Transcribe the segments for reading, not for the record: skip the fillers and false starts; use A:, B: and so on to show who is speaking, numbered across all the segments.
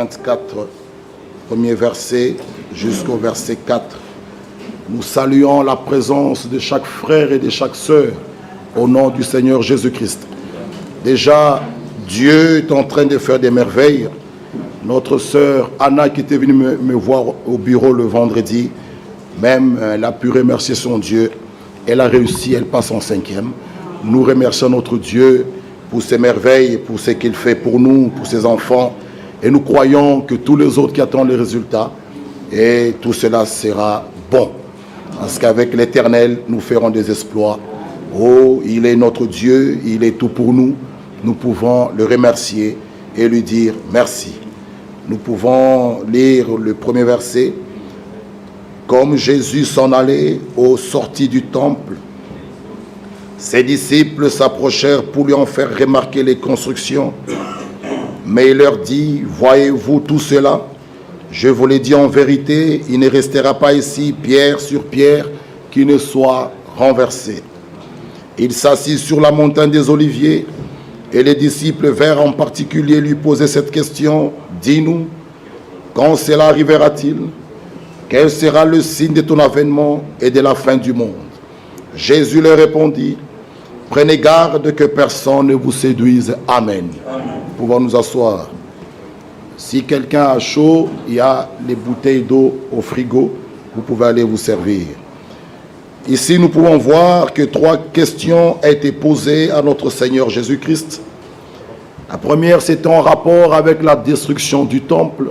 A: 24, premier verset jusqu'au verset 4. Nous saluons la présence de chaque frère et de chaque sœur au nom du Seigneur Jésus-Christ. Déjà, Dieu est en train de faire des merveilles. Notre sœur Anna qui était venue me voir au bureau le vendredi, même elle a pu remercier son Dieu. Elle a réussi, elle passe en 5e. Nous remercions notre Dieu pour ses merveilles, pour ce qu'il fait pour nous, pour ses enfants. Et nous croyons que tous les autres qui attendent les résultats, et tout cela sera bon. Parce qu'avec l'Éternel, nous ferons des exploits. Oh, il est notre Dieu, il est tout pour nous. Nous pouvons le remercier et lui dire merci. Nous pouvons lire le premier verset. Comme Jésus s'en allait aux sorties du temple, ses disciples s'approchèrent pour lui en faire remarquer les constructions. Mais il leur dit, voyez-vous tout cela? Je vous l'ai dit en vérité, il ne restera pas ici pierre sur pierre qui ne soit renversée. Il s'assit sur la montagne des Oliviers et les disciples vinrent en particulier lui poser cette question. Dis-nous, quand cela arrivera-t-il? Quel sera le signe de ton avènement et de la fin du monde? Jésus leur répondit, prenez garde que personne ne vous séduise. Amen. Nous pouvons nous asseoir. Si quelqu'un a chaud, il y a les bouteilles d'eau au frigo. Vous pouvez aller vous servir. Ici, nous pouvons voir que 3 questions ont été posées à notre Seigneur Jésus-Christ. La première, c'est en rapport avec la destruction du temple.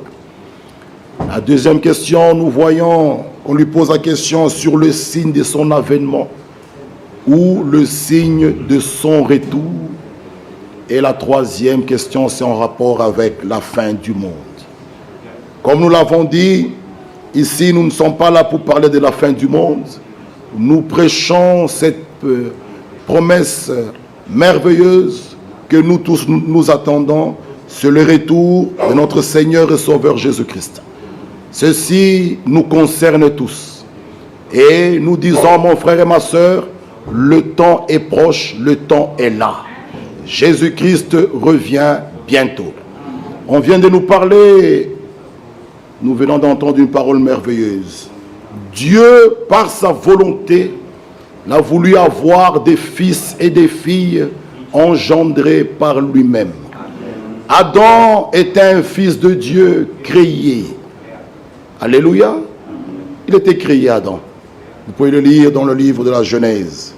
A: La deuxième question, nous voyons qu'on lui pose la question sur le signe de son avènement ou le signe de son retour. Et la troisième question, c'est en rapport avec la fin du monde. Comme nous l'avons dit, ici, nous ne sommes pas là pour parler de la fin du monde. Nous prêchons cette promesse merveilleuse que nous tous nous attendons, c'est le retour de notre Seigneur et Sauveur Jésus-Christ. Ceci nous concerne tous. Et nous disons, mon frère et ma sœur, le temps est proche, le temps est là. Jésus-Christ revient bientôt. On vient de nous parler, nous venons d'entendre une parole merveilleuse. Dieu, par sa volonté, a voulu avoir des fils et des filles engendrés par lui-même. Adam était un fils de Dieu créé. Alléluia. Il était créé, Adam. Vous pouvez le lire dans le livre de la Genèse.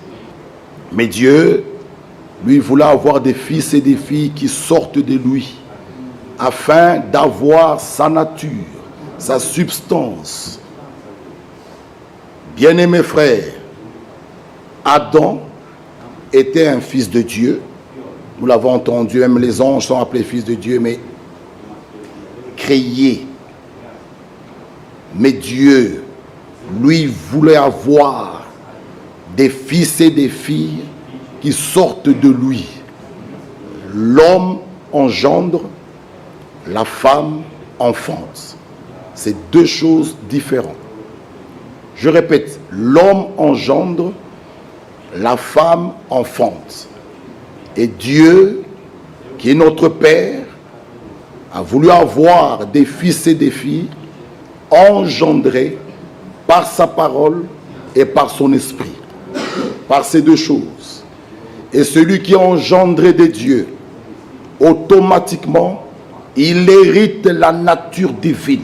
A: Mais Dieu, lui, voulait avoir des fils et des filles qui sortent de lui, afin d'avoir sa nature, sa substance. Bien-aimés frères, Adam était un fils de Dieu. Nous l'avons entendu, même les anges sont appelés fils de Dieu, mais créés. Mais Dieu, lui, voulait avoir des fils et des filles qui sortent de lui. L'homme engendre, la femme enfante. C'est 2 choses différentes. Je répète, l'homme engendre, la femme enfante. Et Dieu, qui est notre Père, a voulu avoir des fils et des filles engendrés par sa parole et par son esprit. Par ces 2 choses. Et celui qui est engendré de Dieu, automatiquement, il hérite la nature divine.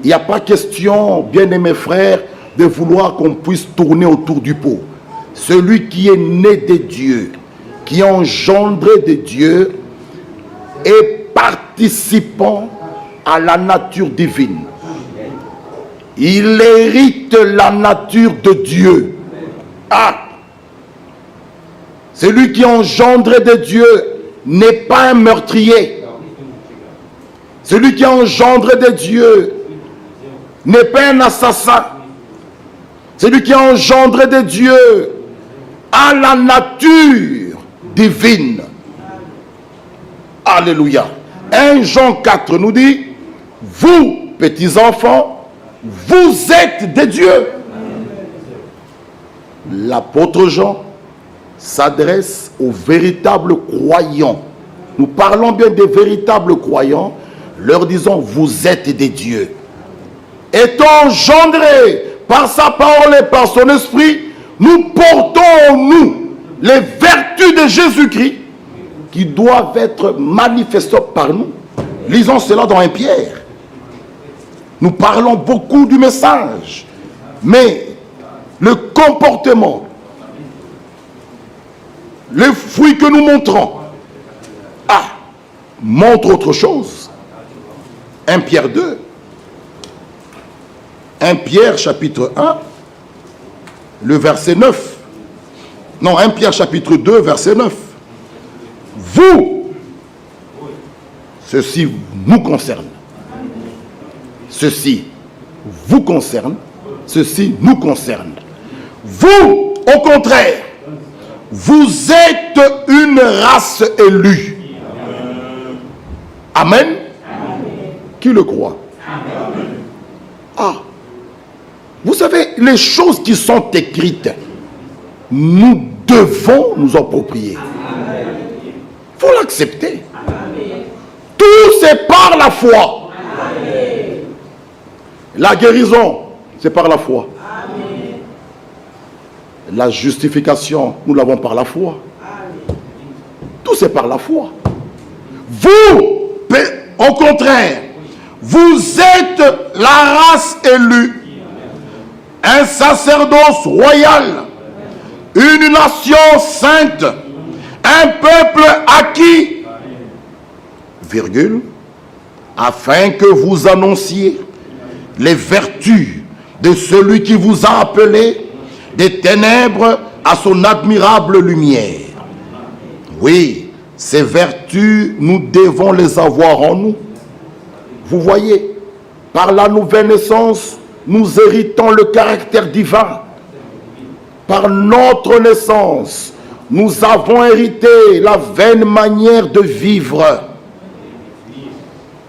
A: Il n'y a pas question, bien-aimés frères, de vouloir qu'on puisse tourner autour du pot. Celui qui est né de Dieu, qui est engendré de Dieu, est participant à la nature divine. Il hérite la nature de Dieu. Ah! Celui qui est engendré de Dieu n'est pas un meurtrier. Celui qui est engendré de Dieu n'est pas un assassin. Celui qui est engendré de Dieu a la nature divine. Alléluia. 1 Jean 4 nous dit, vous, petits enfants, vous êtes de Dieu. L'apôtre Jean s'adresse aux véritables croyants. Nous parlons bien des véritables croyants, leur disant, vous êtes des dieux. Étant engendrés par sa parole et par son esprit, nous portons en nous les vertus de Jésus-Christ qui doivent être manifestées par nous. Lisons cela dans 1 Pierre. Nous parlons beaucoup du message, mais le comportement, les fruits que nous montrons, montrent autre chose. 1 Pierre 2. 1 Pierre chapitre 1, le verset 9. Non, 1 Pierre chapitre 2, verset 9. Vous, ceci nous concerne. Ceci vous concerne. Ceci nous concerne. Vous, au contraire, vous êtes une race élue. Amen. Amen. Qui le croit? Amen. Vous savez, les choses qui sont écrites, nous devons nous approprier. Il faut l'accepter. Tout c'est par la foi. Amen. La guérison, c'est par la foi. Amen. La justification, nous l'avons par la foi. Amen. Tout c'est par la foi. Vous, au contraire, vous êtes la race élue, un sacerdoce royal, une nation sainte, un peuple acquis, virgule, afin que vous annonciez les vertus de celui qui vous a appelé des ténèbres à son admirable lumière. Oui, ces vertus, nous devons les avoir en nous. Vous voyez, par la nouvelle naissance, nous héritons le caractère divin. Par notre naissance, nous avons hérité la vaine manière de vivre.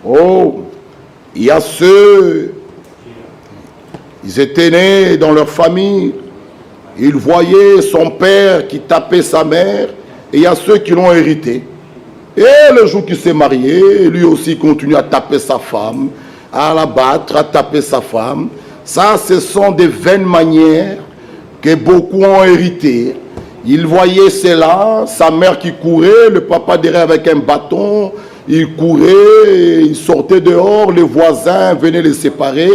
A: Oh, il y a ceux, ils étaient nés dans leur famille, ils voyaient son père qui tapait sa mère, et il y a ceux qui l'ont hérité. Et le jour qu'il s'est marié, lui aussi continue à taper sa femme, à la battre, à taper sa femme. Ça, ce sont des vaines manières que beaucoup ont héritées. Il voyait cela, sa mère qui courait, le papa derrière avec un bâton, il courait, il sortait dehors, les voisins venaient les séparer.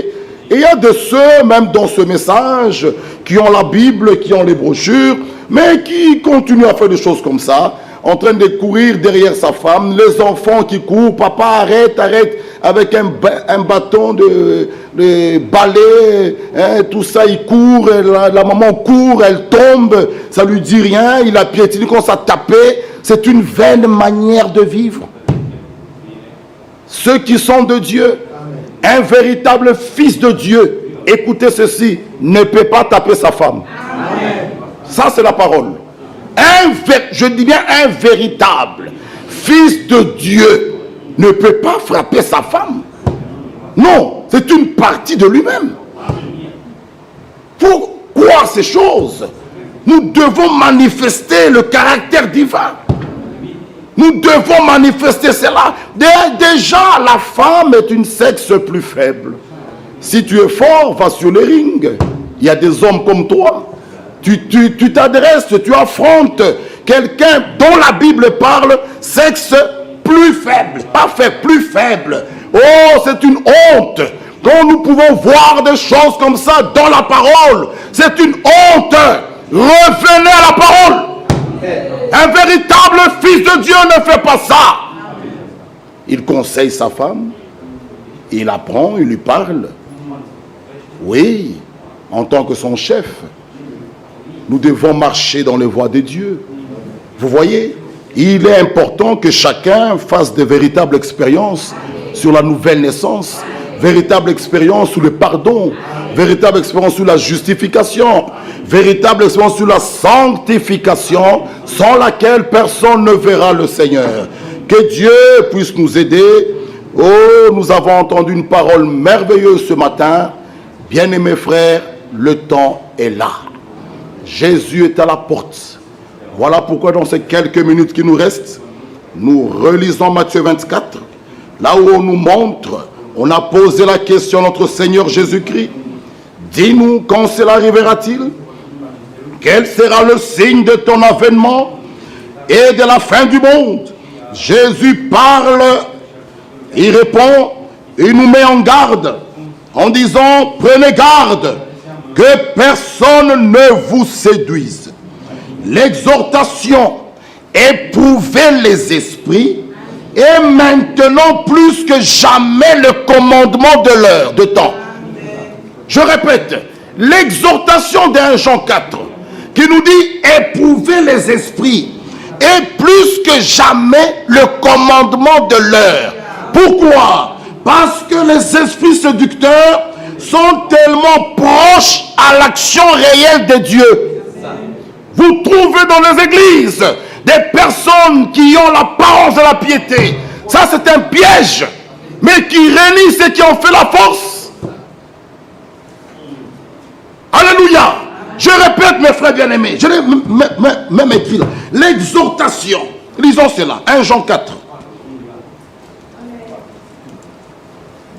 A: Et il y a de ceux, même dans ce message, qui ont la Bible, qui ont les brochures, mais qui continuent à faire des choses comme ça, en train de courir derrière sa femme, les enfants qui courent, papa arrête, arrête, avec un bâton de balai, hein, tout ça, il court, la maman court, elle tombe, ça lui dit rien, il a piétiné, il commence à taper. C'est une vaine manière de vivre. Ceux qui sont de Dieu, un véritable fils de Dieu, écoutez ceci, ne peut pas taper sa femme. Amen. Ça c'est la parole. Je dis bien un véritable fils de Dieu ne peut pas frapper sa femme. Non, c'est une partie de lui-même. Pourquoi ces choses? Nous devons manifester le caractère divin. Nous devons manifester cela. Déjà, la femme est une sexe plus faible. Si tu es fort, va sur le ring. Il y a des hommes comme toi. Tu t'adresses, tu affrontes quelqu'un dont la Bible parle, sexe plus faible, pas fait, plus faible. Oh, c'est une honte. Quand nous pouvons voir des choses comme ça dans la parole, c'est une honte. Revenez à la parole. Un véritable fils de Dieu ne fait pas ça. Il conseille sa femme, il apprend, il lui parle. Oui, en tant que son chef, nous devons marcher dans les voies de Dieu. Vous voyez, il est important que chacun fasse de véritables expériences sur la nouvelle naissance, véritable expérience sur le pardon, véritable expérience sur la justification, véritable expérience sur la sanctification, sans laquelle personne ne verra le Seigneur. Que Dieu puisse nous aider. Oh, nous avons entendu une parole merveilleuse ce matin. Bien-aimés frères, le temps est là. Jésus est à la porte. Voilà pourquoi dans ces quelques minutes qui nous restent, nous relisons Matthieu 24. là où on nous montre, on a posé la question à notre Seigneur Jésus-Christ. Dis-nous quand cela arrivera-t-il? Quel sera le signe de ton avènement et de la fin du monde? Jésus parle, il répond, il nous met en garde en disant, prenez garde que personne ne vous séduise. L'exhortation, éprouvez les esprits, est maintenant plus que jamais le commandement de l'heure, de temps. Je répète, l'exhortation d'1 Jean 4, qui nous dit éprouvez les esprits, est plus que jamais le commandement de l'heure. Pourquoi? Parce que les esprits séducteurs sont tellement proches à l'action réelle de Dieu. Vous trouvez dans les églises des personnes qui ont l'apparence de la piété. Ça, c'est un piège, mais qui réunit ceux qui ont fait la force. Alléluia. Je répète, mes frères bien-aimés, je l'ai même écrit là. L'exhortation, lisons cela, 1 Jean 4.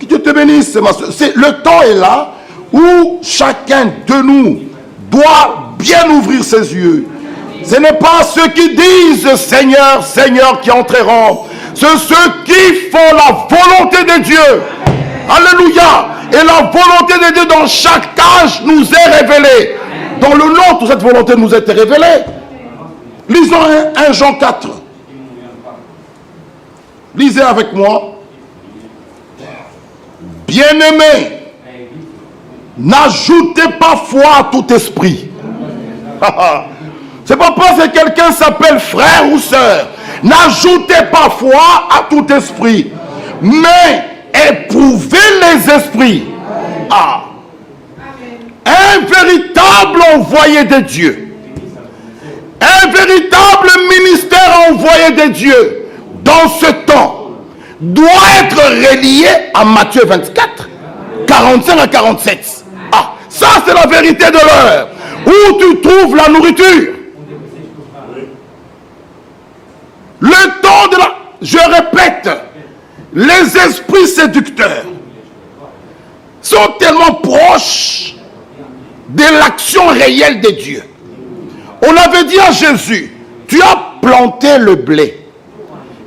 A: Que Dieu te bénisse, ma soeur. Le temps est là où chacun de nous doit bien ouvrir ses yeux. Ce n'est pas ceux qui disent Seigneur, Seigneur qui entreront. C'est ceux qui font la volonté de Dieu. Alléluia. Et la volonté de Dieu dans chaque âge nous est révélée. Dans le nôtre, cette volonté nous est révélée. Lisons 1 Jean 4. Lisez avec moi. Bien-aimés, n'ajoutez pas foi à tout esprit. C'est pas parce que quelqu'un s'appelle frère ou sœur. N'ajoutez pas foi à tout esprit, mais éprouvez les esprits. Un véritable envoyé de Dieu, un véritable ministère envoyé de Dieu dans ce temps doit être relié à Matthieu 24, 45 à 47. Ça c'est la vérité de l'heure, où tu trouves la nourriture. Le temps de la... Je répète, les esprits séducteurs sont tellement proches de l'action réelle de Dieu. On avait dit à Jésus, tu as planté le blé.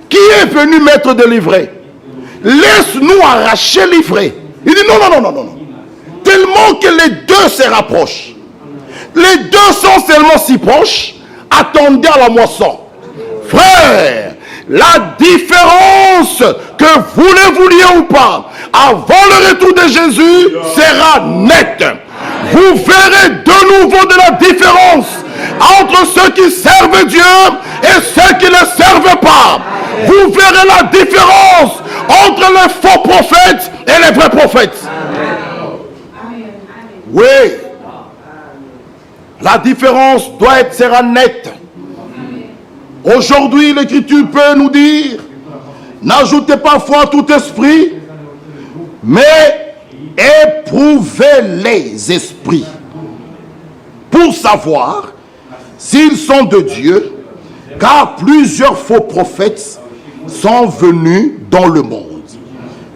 A: Qui est venu mettre de l'ivraie? Laisse-nous arracher l'ivraie. Il dit non, non, non, non, non. Tellement que les deux se rapprochent. Les deux sont seulement si proches. Attendez à la moisson. Frère, la différence, que vous le vouliez ou pas, avant le retour de Jésus, sera nette. Vous verrez de nouveau de la différence entre ceux qui servent Dieu et ceux qui ne le servent pas. Vous verrez la différence entre les faux prophètes et les vrais prophètes. Oui, la différence sera nette. Aujourd'hui, l'Écriture peut nous dire, n'ajoutez pas foi à tout esprit, mais éprouvez les esprits pour savoir s'ils sont de Dieu, car plusieurs faux prophètes sont venus dans le monde.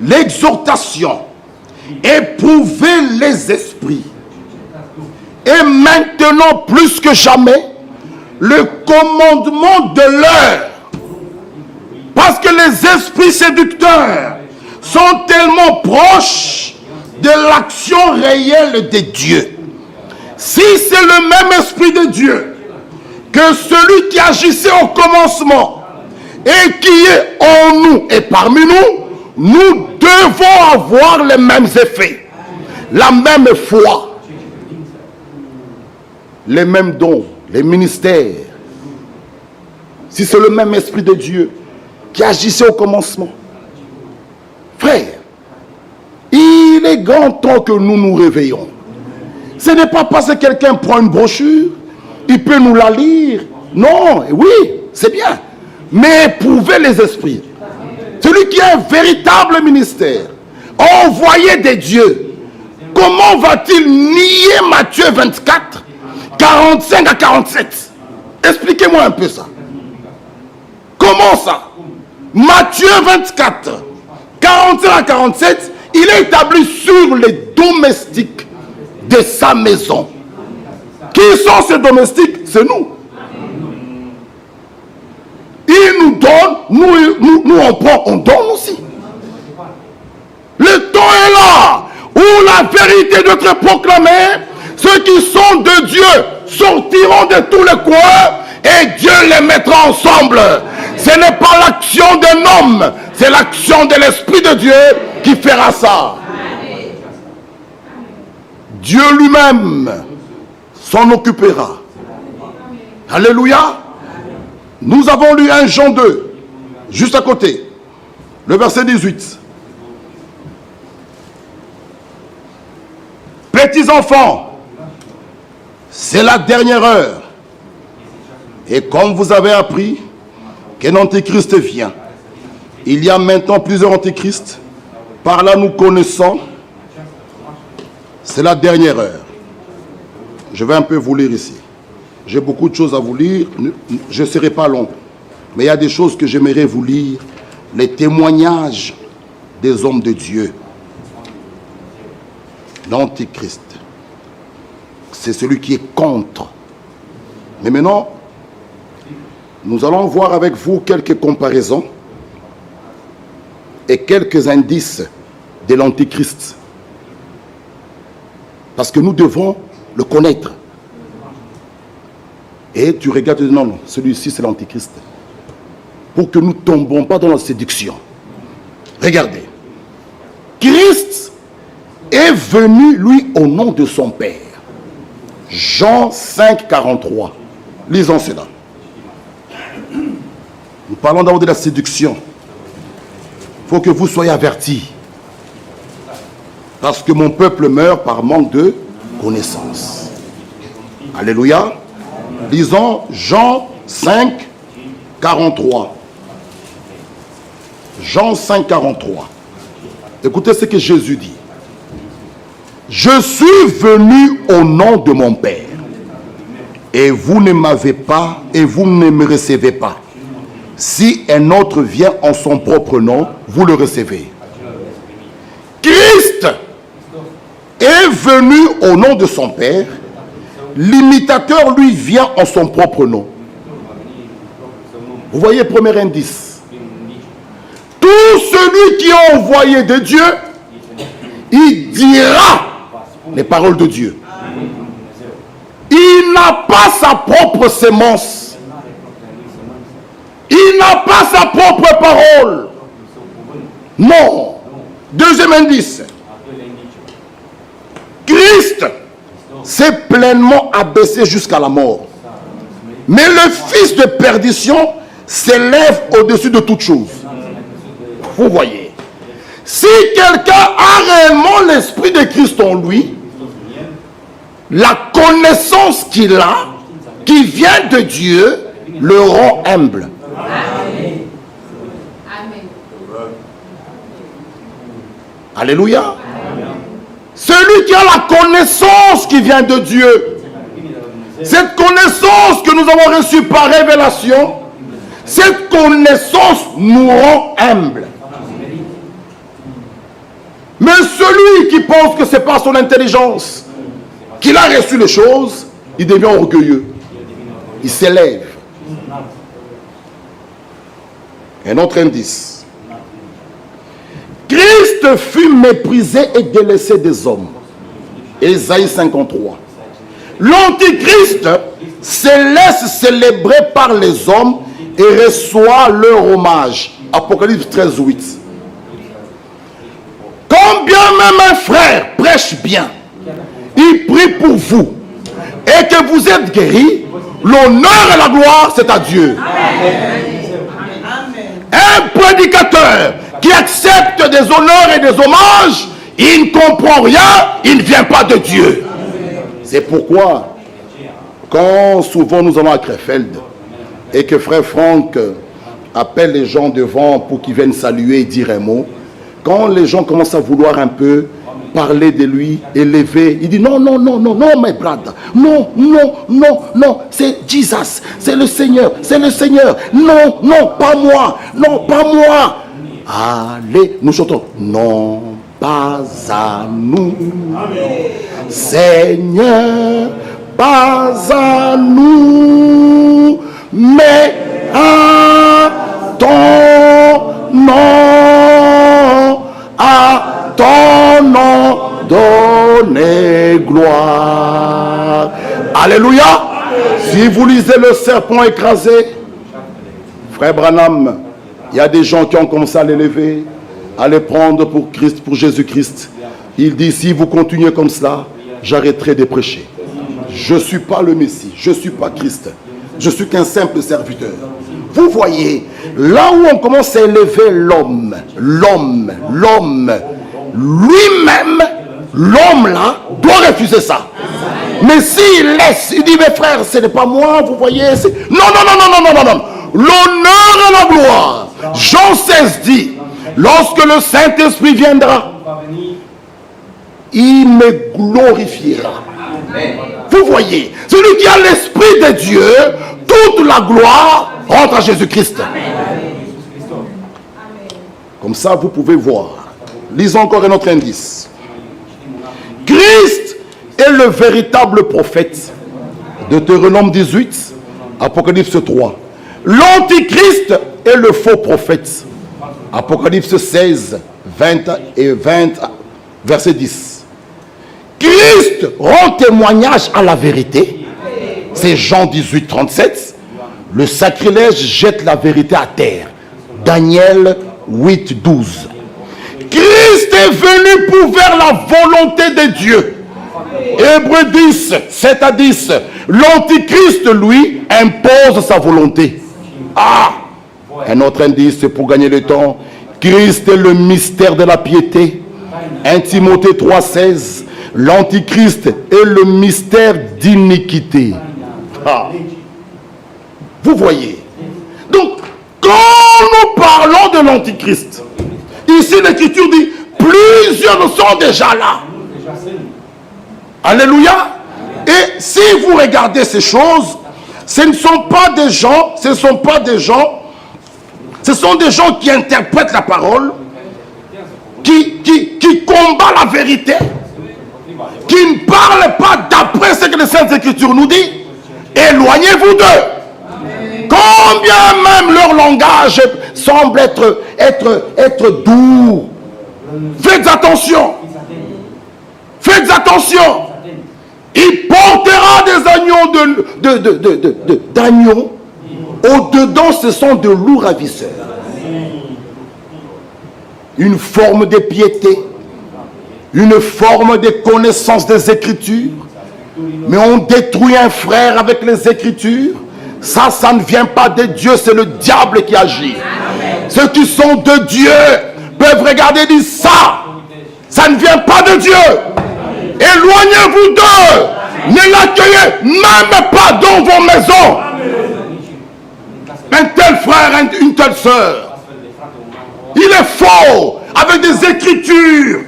A: L'exhortation, éprouvez les esprits, est maintenant plus que jamais le commandement de l'heure. Parce que les esprits séducteurs sont tellement proches de l'action réelle de Dieu. Si c'est le même esprit de Dieu que celui qui agissait au commencement et qui est en nous et parmi nous, nous devons avoir les mêmes effets, la même foi, les mêmes dons, les ministères. Si c'est le même esprit de Dieu qui agissait au commencement, frère, il est grand temps que nous nous réveillons. Ce n'est pas parce que quelqu'un prend une brochure, il peut nous la lire. Non, oui, c'est bien. Mais éprouvez les esprits. Celui qui a un véritable ministère, envoyé de Dieu, comment va-t-il nier Matthieu 24, 45 à 47? Expliquez-moi un peu ça. Comment ça? Matthieu 24, 45 à 47, il est établi sur les domestiques de sa maison. Qui sont ces domestiques? C'est nous. Il nous donne, nous on prend, on donne aussi. Le temps est là où la vérité doit être proclamée. Ceux qui sont de Dieu sortiront de tous les coins et Dieu les mettra ensemble. Ce n'est pas l'action d'un homme, c'est l'action de l'Esprit de Dieu qui fera ça. Dieu lui-même s'en occupera. Alléluia. Nous avons lu 1 Jean 2, juste à côté, le verset 18. Petits enfants, c'est la dernière heure. Et comme vous avez appris qu'un antéchrist vient, il y a maintenant plusieurs antéchrists. Par là, nous connaissons, c'est la dernière heure. Je vais un peu vous lire ici. J'ai beaucoup de choses à vous lire. Je ne serai pas long. Mais il y a des choses que j'aimerais vous lire. Les témoignages des hommes de Dieu. L'antéchrist, c'est celui qui est contre. Mais maintenant, nous allons voir avec vous quelques comparaisons et quelques indices de l'antéchrist. Parce que nous devons le connaître. Et tu regardes, non, non, celui-ci c'est l'antéchrist. Pour que nous ne tombions pas dans la séduction. Regardez. Christ est venu, lui, au nom de son Père. Jean 5, 43. Lisons cela. Nous parlons d'abord de la séduction. Il faut que vous soyez avertis. Parce que mon peuple meurt par manque de connaissance. Alléluia. Lisons Jean 5, 43. Jean 5, 43. Écoutez ce que Jésus dit. Je suis venu au nom de mon Père. Et vous ne m'avez pas, et vous ne me recevez pas. Si un autre vient en son propre nom, vous le recevez. Christ est venu au nom de son Père. L'imitateur, lui, vient en son propre nom. Vous voyez, premier indice. Tout celui qui est envoyé de Dieu, il dira les paroles de Dieu. Il n'a pas sa propre sémence. Il n'a pas sa propre parole. Non. Deuxième indice. Christ s'est pleinement abaissé jusqu'à la mort. Mais le fils de perdition s'élève au-dessus de toute chose. Vous voyez. Si quelqu'un a réellement l'esprit de Christ en lui, la connaissance qu'il a, qui vient de Dieu, le rend humble. Amen. Alléluia. Amen. Celui qui a la connaissance qui vient de Dieu, cette connaissance que nous avons reçue par révélation, cette connaissance nous rend humble. Mais celui qui pense que ce n'est pas son intelligence, qu'il a reçu les choses, il devient orgueilleux. Il s'élève. Un autre indice. Christ fut méprisé et délaissé des hommes. Ésaïe 53. L'antichrist se laisse célébrer par les hommes et reçoit leur hommage. Apocalypse 13, 8. Quand bien même un frère prêche bien, il prie pour vous et que vous êtes guéris, l'honneur et la gloire, c'est à Dieu. Amen. Un prédicateur qui accepte des honneurs et des hommages, il ne comprend rien, il ne vient pas de Dieu. C'est pourquoi, quand souvent nous allons à Krefeld et que frère Franck appelle les gens devant pour qu'ils viennent saluer et dire un mot, quand les gens commencent à vouloir un peu parler de lui, élever, il dit non, non, non, non, non, my brother, non, non, non, non, c'est Jesus, c'est le Seigneur, non, non, pas moi, non, pas moi. Allez, nous chantons. Non, pas à nous. Seigneur, pas à nous, mais à ton nom, à ton nom, donner gloire. Alléluia. Si vous lisez le serpent écrasé, frère Branham, il y a des gens qui ont commencé à l'élever, à les prendre pour Christ, pour Jésus-Christ. Il dit, si vous continuez comme cela, j'arrêterai de prêcher. Je ne suis pas le Messie, je ne suis pas Christ. Je suis qu'un simple serviteur. Vous voyez, là où on commence à élever l'homme, lui-même, l'homme là, doit refuser ça. Mais s'il laisse, il dit, mes frères, ce n'est pas moi, vous voyez. Non. L'honneur et la gloire. Jean 16 dit, lorsque le Saint-Esprit viendra, il me glorifiera. Vous voyez, celui qui a l'Esprit de Dieu, toute la gloire rentre à Jésus-Christ. Comme ça, vous pouvez voir. Lisons encore un autre indice. Christ est le véritable prophète. Deutéronome 18, Apocalypse 3. L'Antichrist est le faux prophète. Apocalypse 16, 20 et 20, verset 10. Christ rend témoignage à la vérité. C'est Jean 18, 37. Le sacrilège jette la vérité à terre. Daniel 8, 12. Christ est venu pour faire la volonté de Dieu. Hébreux 10, 7 à 10. L'Antichrist, lui, impose sa volonté. Un autre indice pour gagner le temps. Christ est le mystère de la piété. 1 Timothée 3, 16. L'Antichrist est le mystère d'iniquité. Vous voyez. Donc, quand nous parlons de l'Antichrist, ici l'Écriture dit, plusieurs sont déjà là. Alléluia. Et si vous regardez ces choses, ce ne sont pas des gens, ce sont des gens qui interprètent la parole, qui combattent la vérité, qui ne parlent pas d'après ce que les Saintes Écritures nous disent. Éloignez-vous d'eux. Combien même leur langage semble être doux. Faites attention. Faites attention. Il portera des agneaux d'agneaux. Au-dedans, ce sont de loups ravisseurs. Une forme de piété. Une forme de connaissance des Écritures. Mais on détruit un frère avec les Écritures. Ça ne vient pas de Dieu, c'est le diable qui agit. Amen. Ceux qui sont de Dieu peuvent regarder et dire ça ne vient pas de Dieu. Éloignez-vous d'eux. Ne l'accueillez même pas dans vos maisons. Un tel frère, une telle sœur, il est faux avec des Écritures,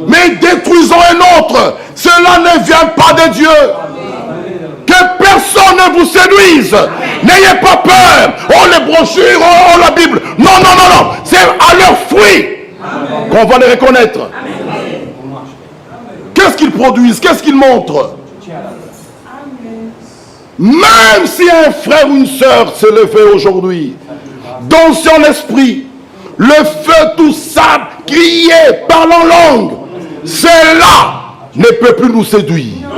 A: mais détruisons un autre. Cela ne vient pas de Dieu. Que personne ne vous séduise. N'ayez pas peur. Oh, les brochures, oh, la Bible. Non. C'est à leurs fruits qu'on va les reconnaître. Qu'est-ce qu'ils produisent? Qu'est-ce qu'ils montrent? Même si un frère ou une sœur se levait aujourd'hui, dans son esprit, le feu tout sable, crier, parle en langue, cela ne peut plus nous séduire.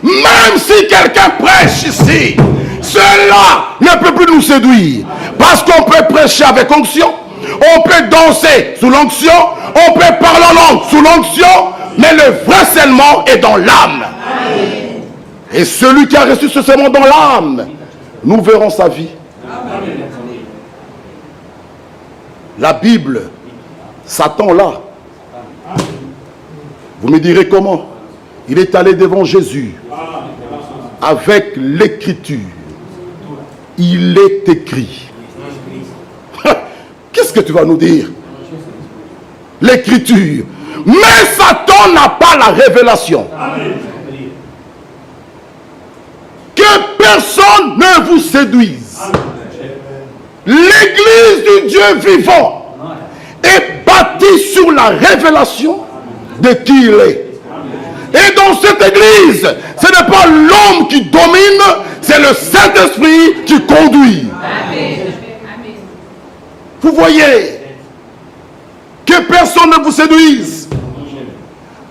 A: Même si quelqu'un prêche ici, cela ne peut plus nous séduire. Parce qu'on peut prêcher avec onction, on peut danser sous l'onction, on peut parler en langue sous l'onction, mais le vrai scellement est dans l'âme. Et celui qui a reçu ce serment dans l'âme, nous verrons sa vie. La Bible, Satan là. Vous me direz comment? Il est allé devant Jésus avec l'écriture. Il est écrit. Qu'est-ce que tu vas nous dire? L'écriture. Mais Satan n'a pas la révélation. Que personne ne vous séduise. L'église du Dieu vivant est bâtie sur la révélation de qui il est. Et dans cette église, ce n'est pas l'homme qui domine, c'est le Saint-Esprit qui conduit. Vous voyez, que personne ne vous séduise.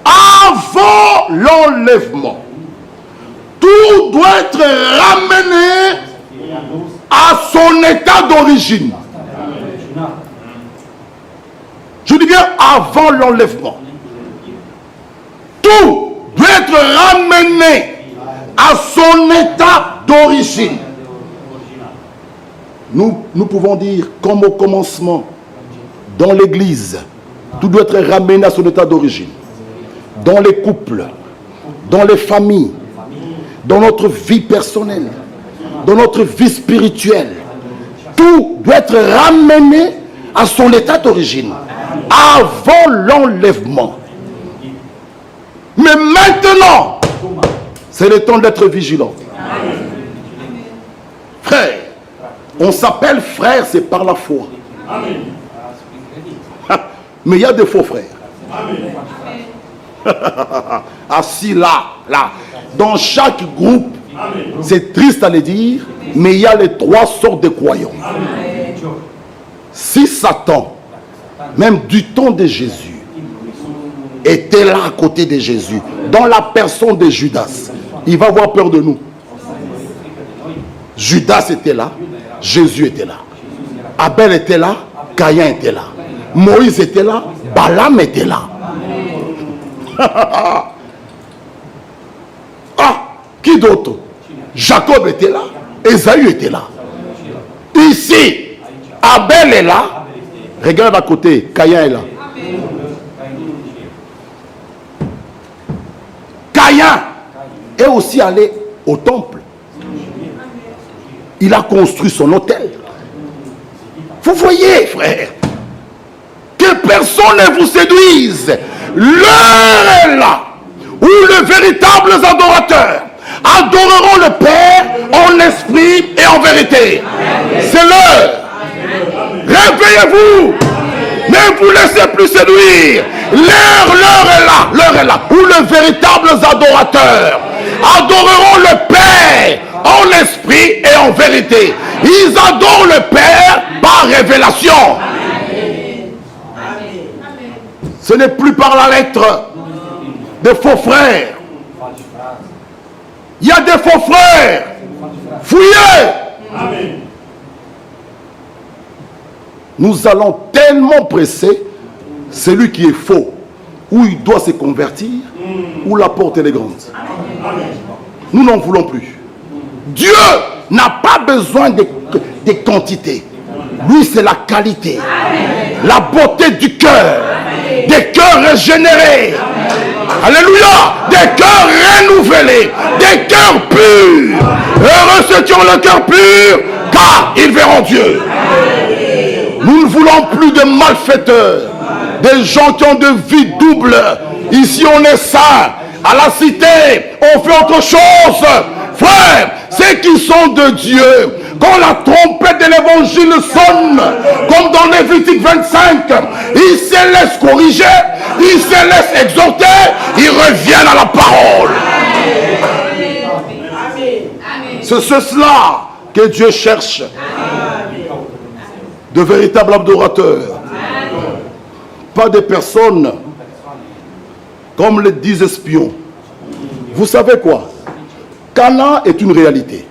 A: Avant l'enlèvement, tout doit être ramené à son état d'origine. Je dis bien avant l'enlèvement. Tout doit être ramené à son état d'origine. Nous pouvons dire, comme au commencement, dans l'église, tout doit être ramené à son état d'origine. Dans les couples, dans les familles, dans notre vie personnelle, dans notre vie spirituelle, tout doit être ramené à son état d'origine, avant l'enlèvement. Mais maintenant, c'est le temps d'être vigilant. Frère, on s'appelle frère, c'est par la foi. Mais il y a des faux frères. Assis là. Dans chaque groupe, c'est triste à le dire, mais il y a les trois sortes de croyants. Si Satan, même du temps de Jésus, était là à côté de Jésus, dans la personne de Judas, il va avoir peur de nous. Judas était là, Jésus était là. Abel était là, Caïn était là. Moïse était là, Balaam était là. Qui d'autre? Jacob était là, Ésaü était là. Ici, Abel est là. Regarde à côté, Caïn est là. Caïn est aussi allé au temple. Il a construit son autel. Vous voyez, frère, que personne ne vous séduise. L'heure est là où les véritables adorateurs adoreront le Père en esprit et en vérité. C'est l'heure. Réveillez-vous. Ne vous laissez plus séduire. L'heure est là où les véritables adorateurs adoreront le Père en esprit et en vérité. Ils adorent le Père par révélation. Ce n'est plus par la lettre des faux frères. Il y a des faux frères. Fouillez. Nous allons tellement presser celui qui est faux, où il doit se convertir, où la porte est grande. Nous n'en voulons plus. Dieu n'a pas besoin de quantité. Lui, c'est la qualité, la beauté du cœur, des cœurs régénérés. Alléluia, des cœurs renouvelés, des cœurs purs. Heureux ceux qui ont le cœur pur, car ils verront Dieu. Nous ne voulons plus de malfaiteurs, des gens qui ont de vie double. Ici on est saints, à la cité on fait autre chose. Frères, ceux qui sont de Dieu, quand la trompette de l'évangile sonne, comme dans Lévitique 25, ils se laissent corriger, ils se laissent exhorter, ils reviennent à la parole. C'est cela que Dieu cherche. De véritables adorateurs. Pas des personnes comme les 10 espions. Vous savez quoi? Canaan est une réalité.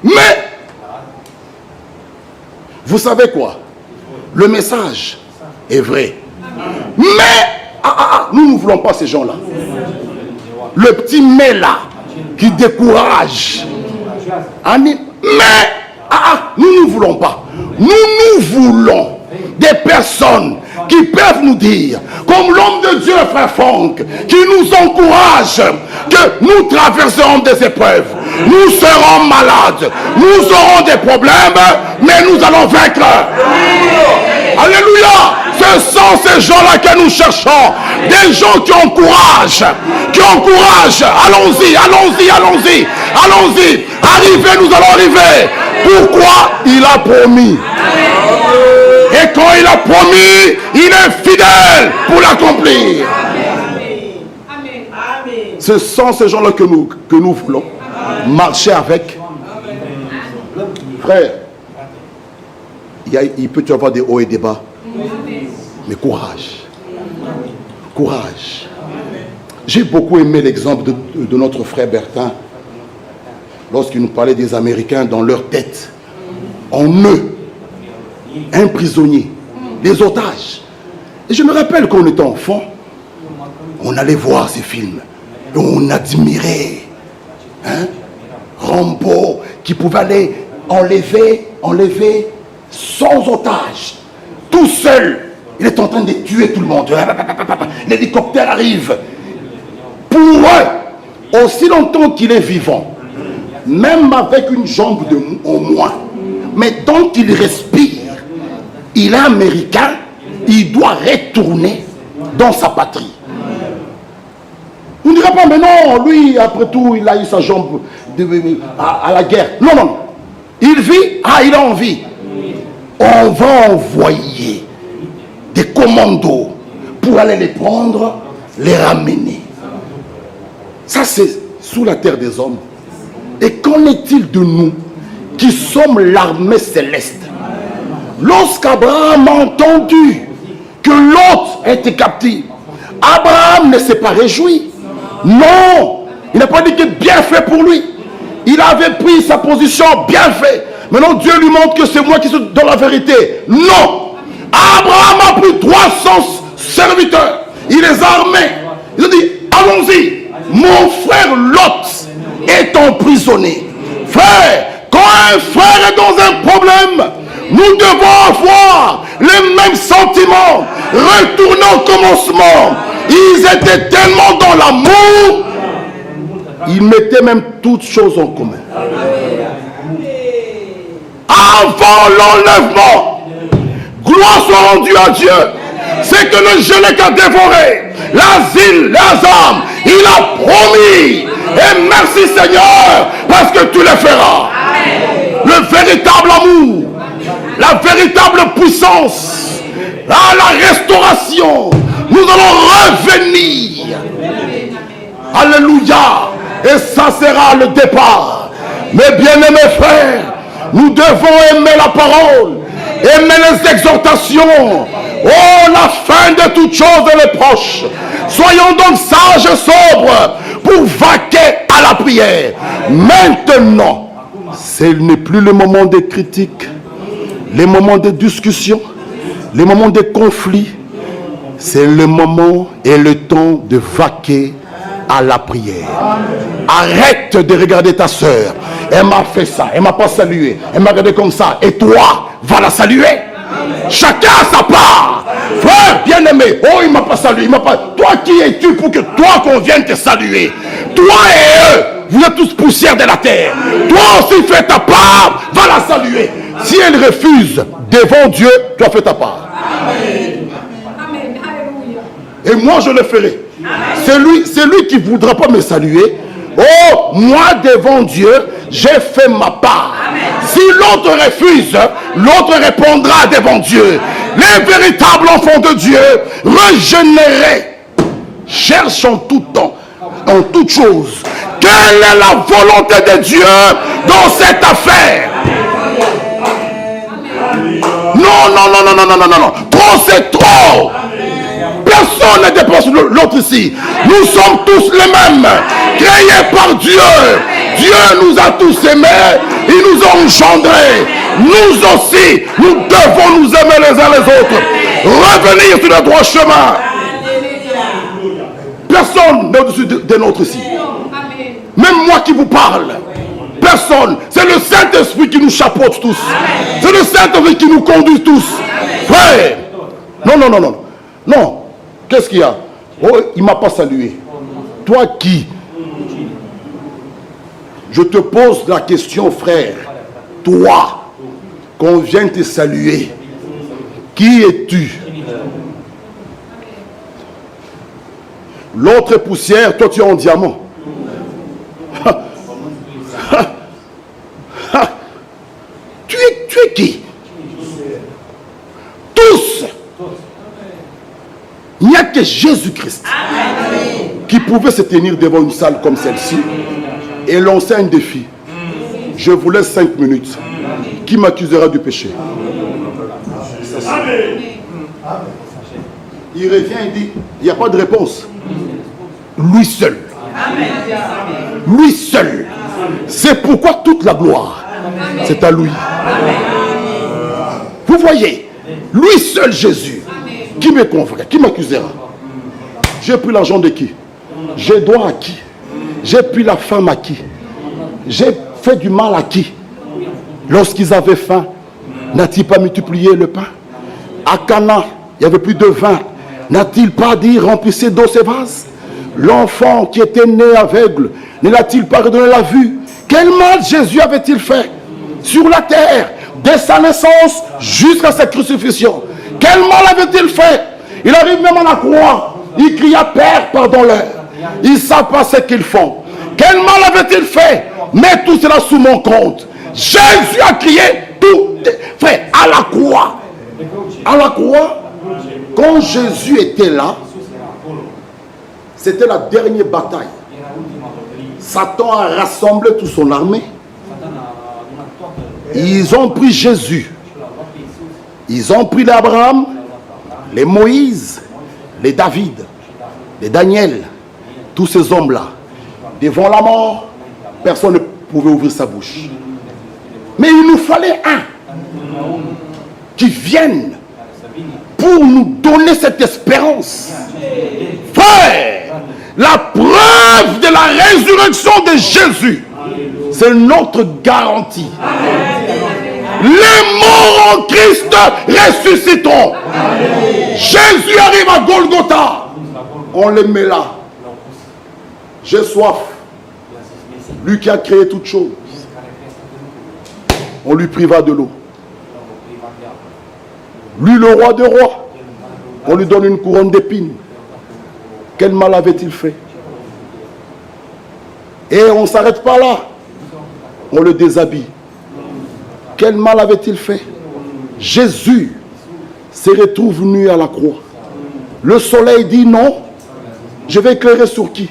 A: Mais, vous savez quoi? Le message est vrai. Mais, nous ne voulons pas ces gens-là. Le petit mais là, qui décourage. Mais, nous ne voulons pas. Nous voulons des personnes qui peuvent nous dire, comme l'homme de Dieu, frère Franck, qui nous encourage, que nous traverserons des épreuves, nous serons malades, nous aurons des problèmes, mais nous allons vaincre. Alléluia. Ce sont ces gens-là que nous cherchons. Des gens qui encouragent. Allons-y. Arrivez, nous allons arriver. Pourquoi? Il a promis. Et quand il a promis, il est fidèle pour l'accomplir. Ce sont ces gens-là que nous voulons marcher avec. Frère, il peut y avoir des hauts et des bas. Mais courage. Courage. J'ai beaucoup aimé l'exemple de notre frère Bertin. Lorsqu'il nous parlait des Américains dans leur tête. En eux. Un prisonnier. Des otages. Et je me rappelle quand on était enfant, on allait voir ces films. Et on admirait. Rambo qui pouvait aller enlever sans otage. Tout seul. Il est en train de tuer tout le monde. L'hélicoptère arrive. Pour eux, aussi longtemps qu'il est vivant, même avec une jambe au moins, mais tant qu'il respire, il est américain, il doit retourner dans sa patrie. On ne dirait pas, mais non, lui, après tout, il a eu sa jambe à la guerre. Non, non. Il vit, il a envie. On va envoyer des commandos pour aller les prendre, les ramener. Ça, c'est sous la terre des hommes. Et qu'en est-il de nous qui sommes l'armée céleste? Lorsqu'Abraham a entendu que l'autre était captif, Abraham ne s'est pas réjoui. Non, il n'a pas dit que bien fait pour lui. Il avait pris sa position, bien fait. Maintenant, Dieu lui montre que c'est moi qui suis dans la vérité. Non, Abraham a pris 300 serviteurs. Il les a armés. Il a dit, allons-y. Mon frère Lot est emprisonné. Frère, quand un frère est dans un problème, nous devons avoir les mêmes sentiments. Retournons au commencement. Ils étaient tellement dans l'amour, ils mettaient même toutes choses en commun. Avant l'enlèvement, gloire soit rendue à Dieu. C'est que le gelé qu'a dévoré l'asile, les âmes, il a promis. Et merci Seigneur, parce que tu le feras. Le véritable amour, la véritable puissance, la restauration, nous allons revenir. Alléluia. Et ça sera le départ. Mes bien-aimés frères, nous devons aimer la parole, aimer les exhortations. Oh, la fin de toutes choses est proche. Soyons donc sages et sobres pour vaquer à la prière. Maintenant, ce n'est plus le moment des critiques, les moments de discussion, les moments de conflits. C'est le moment et le temps de vaquer à la prière. Arrête de regarder ta soeur. Elle m'a fait ça, elle m'a pas salué, elle m'a regardé comme ça. Et toi, va la saluer. Chacun a sa part. Frère bien-aimé, oh il m'a pas salué, il m'a pas. Toi qui es-tu pour que toi qu'on vienne te saluer? Toi et eux, vous êtes tous poussière de la terre. Toi aussi fais ta part, va la saluer. Si elle refuse devant Dieu, tu as fait ta part. Amen. Et moi je le ferai. C'est lui qui ne voudra pas me saluer. Oh, moi devant Dieu, j'ai fait ma part. Amen. Si l'autre refuse, l'autre répondra devant Dieu. Les véritables enfants de Dieu, régénérés, cherchent en tout temps, en toute chose, quelle est la volonté de Dieu dans cette affaire. Non. Trop c'est trop. Personne ne dépasse l'autre ici. Nous sommes tous les mêmes, créés par Dieu. Dieu nous a tous aimés, il nous a engendrés. Nous aussi, nous devons nous aimer les uns les autres. Revenir sur le droit chemin. Personne n'est au-dessus de notre ici. Même moi qui vous parle. Personne. C'est le Saint-Esprit qui nous chapeaute tous. C'est le Saint-Esprit qui nous conduit tous. Frère. Non. Qu'est-ce qu'il y a? Oh, il ne m'a pas salué. Toi qui? Je te pose la question, frère. Toi, qu'on vient te saluer, qui es-tu? L'autre est poussière, toi tu es en diamant. Il n'y a que Jésus-Christ qui pouvait se tenir devant une salle comme celle-ci et lancer un défi. Je vous laisse 5 minutes. Qui m'accusera du péché? Il revient et dit, il n'y a pas de réponse. Lui seul. Lui seul. C'est pourquoi toute la gloire, c'est à lui. Vous voyez, lui seul Jésus, qui me convaincra, qui m'accusera? J'ai pris l'argent de qui? J'ai droit à qui? J'ai pris la femme à qui? J'ai fait du mal à qui? Lorsqu'ils avaient faim, n'a-t-il pas multiplié le pain? À Cana, il n'y avait plus de vin. N'a-t-il pas dit remplissez d'eau ces vases? L'enfant qui était né aveugle, ne l'a-t-il pas redonné la vue? Quel mal Jésus avait-il fait sur la terre, dès sa naissance jusqu'à sa crucifixion? Quel mal avait-il fait? Il arrive même à la croix, il cria Père, pardonne-leur. Ils ne savent pas ce qu'ils font. Quel mal avait-il fait? Mets tout cela sous mon compte. Jésus a crié tout, frère, à la croix. À la croix, quand Jésus était là, c'était la dernière bataille. Satan a rassemblé toute son armée. Ils ont pris Jésus. Ils ont pris les Abraham, les Moïse, les David, les Daniel, tous ces hommes-là. Devant la mort, personne ne pouvait ouvrir sa bouche. Mais il nous fallait un qui vienne pour nous donner cette espérance. Frère, la preuve de la résurrection de Jésus, c'est notre garantie. Les morts en Christ ressusciteront. Jésus arrive à Golgotha. On le met là. J'ai soif. Lui qui a créé toutes choses. On lui priva de l'eau. Lui, le roi des rois, on lui donne une couronne d'épines. Quel mal avait-il fait? Et on ne s'arrête pas là. On le déshabille. Quel mal avait-il fait? Jésus se retrouve nu à la croix. Le soleil dit non. Je vais éclairer sur qui?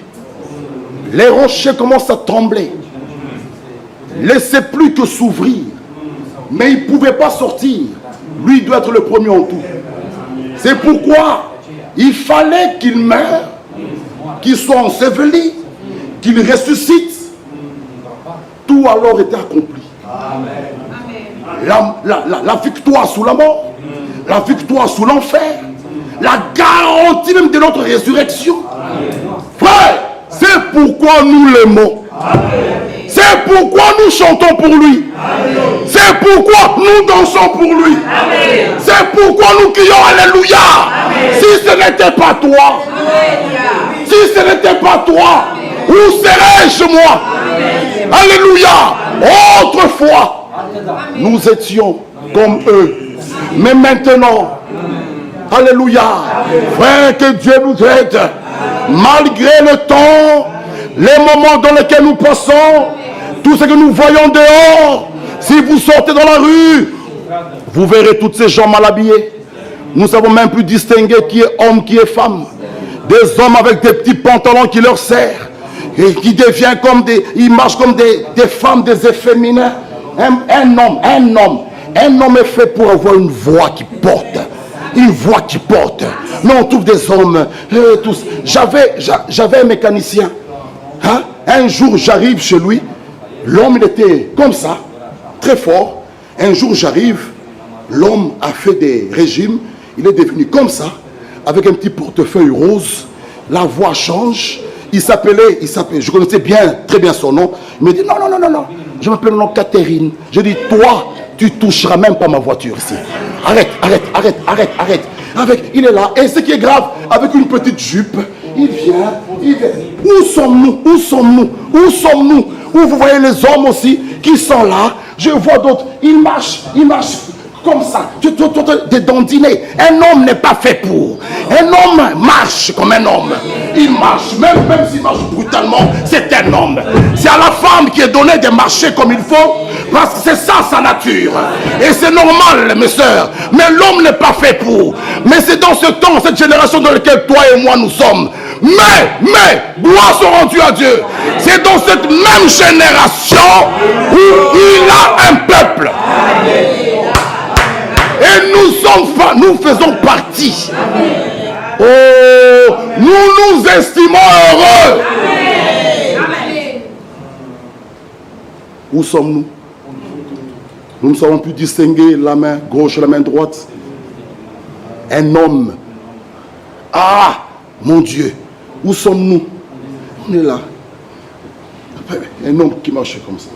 A: Les rochers commencent à trembler. Laissez plus que s'ouvrir. Mais il ne pouvait pas sortir. Lui doit être le premier en tout. C'est pourquoi il fallait qu'il meure, qu'il soit enseveli, qu'il ressuscite. Tout alors était accompli. La victoire sous la mort, la victoire sous l'enfer, la garantie même de notre résurrection. Frère, c'est pourquoi nous l'aimons. C'est pourquoi nous chantons pour lui. C'est pourquoi nous dansons pour lui. C'est pourquoi nous crions Alléluia. Si ce n'était pas toi, si ce n'était pas toi, où serais-je moi? Alléluia. Autrefois, nous étions comme eux. Mais maintenant, alléluia. Frère, que Dieu nous aide. Malgré le temps, les moments dans lesquels nous passons, tout ce que nous voyons dehors, si vous sortez dans la rue, vous verrez tous ces gens mal habillés. Nous savons même plus distinguer qui est homme, qui est femme. Des hommes avec des petits pantalons qui leur serrent et qui deviennent comme des, ils marchent comme des femmes, des efféminés. Un homme est fait pour avoir une voix qui porte. Une voix qui porte. Mais on trouve des hommes tous. J'avais un mécanicien. Hein? Un jour j'arrive chez lui. L'homme il était comme ça, très fort. Un jour j'arrive. L'homme a fait des régimes. Il est devenu comme ça, avec un petit portefeuille rose. La voix change. Il s'appelait, je connaissais très bien son nom. Il me dit non, je m'appelle Catherine. Je dis toi, tu toucheras même pas ma voiture ici. Arrête. Il est là. Et ce qui est grave, avec une petite jupe, il vient. Où sommes-nous? Où vous voyez les hommes aussi qui sont là. Je vois d'autres. Ils marchent comme ça. Des dandinés. Un homme n'est pas fait pour. Un homme marche comme un homme. Il marche, même s'il marche brutalement, c'est un homme. C'est à la femme qui est donné de marcher comme il faut Parce que c'est ça sa nature. Et c'est normal, mes sœurs. Mais l'homme n'est pas fait pour. Mais c'est dans ce temps, cette génération dans laquelle toi et moi nous sommes. Mais, gloire soit rendue à Dieu. C'est dans cette même génération où il a un peuple. Et nous faisons partie. Oh, nous nous estimons heureux. Où sommes-nous? Nous ne savons plus distinguer la main gauche et la main droite. Un homme. Ah, mon Dieu. Où sommes-nous? On est là. Un homme qui marche comme ça.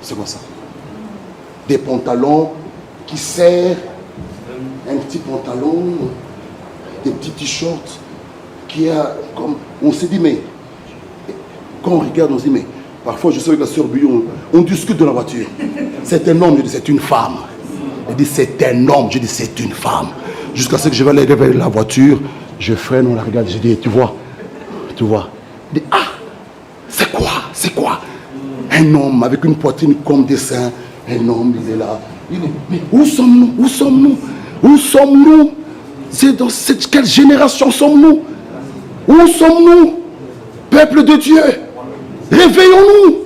A: C'est quoi ça? Des pantalons qui serrent. Un petit pantalon. Des petits t-shirts. Qui a comme... On s'est dit, mais... Quand on regarde, on se dit, mais... Parfois, je suis avec la sœur Bouillon, on discute de la voiture. C'est un homme, je dis c'est une femme. Elle dit c'est un homme, je dis c'est une femme. Jusqu'à ce que je vais aller vers la voiture, je freine, on la regarde, je dis tu vois. Elle dit ah, c'est quoi? Un homme avec une poitrine comme des seins, un homme, il est là. Il dit mais où sommes-nous? C'est dans quelle génération sommes-nous? Où sommes-nous? Peuple de Dieu. Réveillons-nous.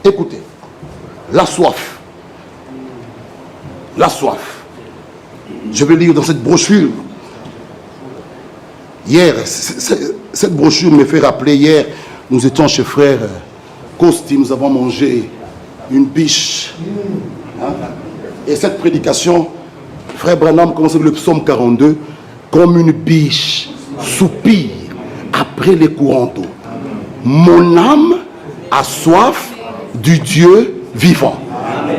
A: Écoutez, la soif. Je vais lire dans cette brochure. Hier, cette brochure me fait rappeler, hier, nous étions chez frère Costi, nous avons mangé une biche. Et cette prédication, frère Branham commence avec le psaume 42, comme une biche soupire après les courants d'eau. Mon âme a soif du Dieu vivant.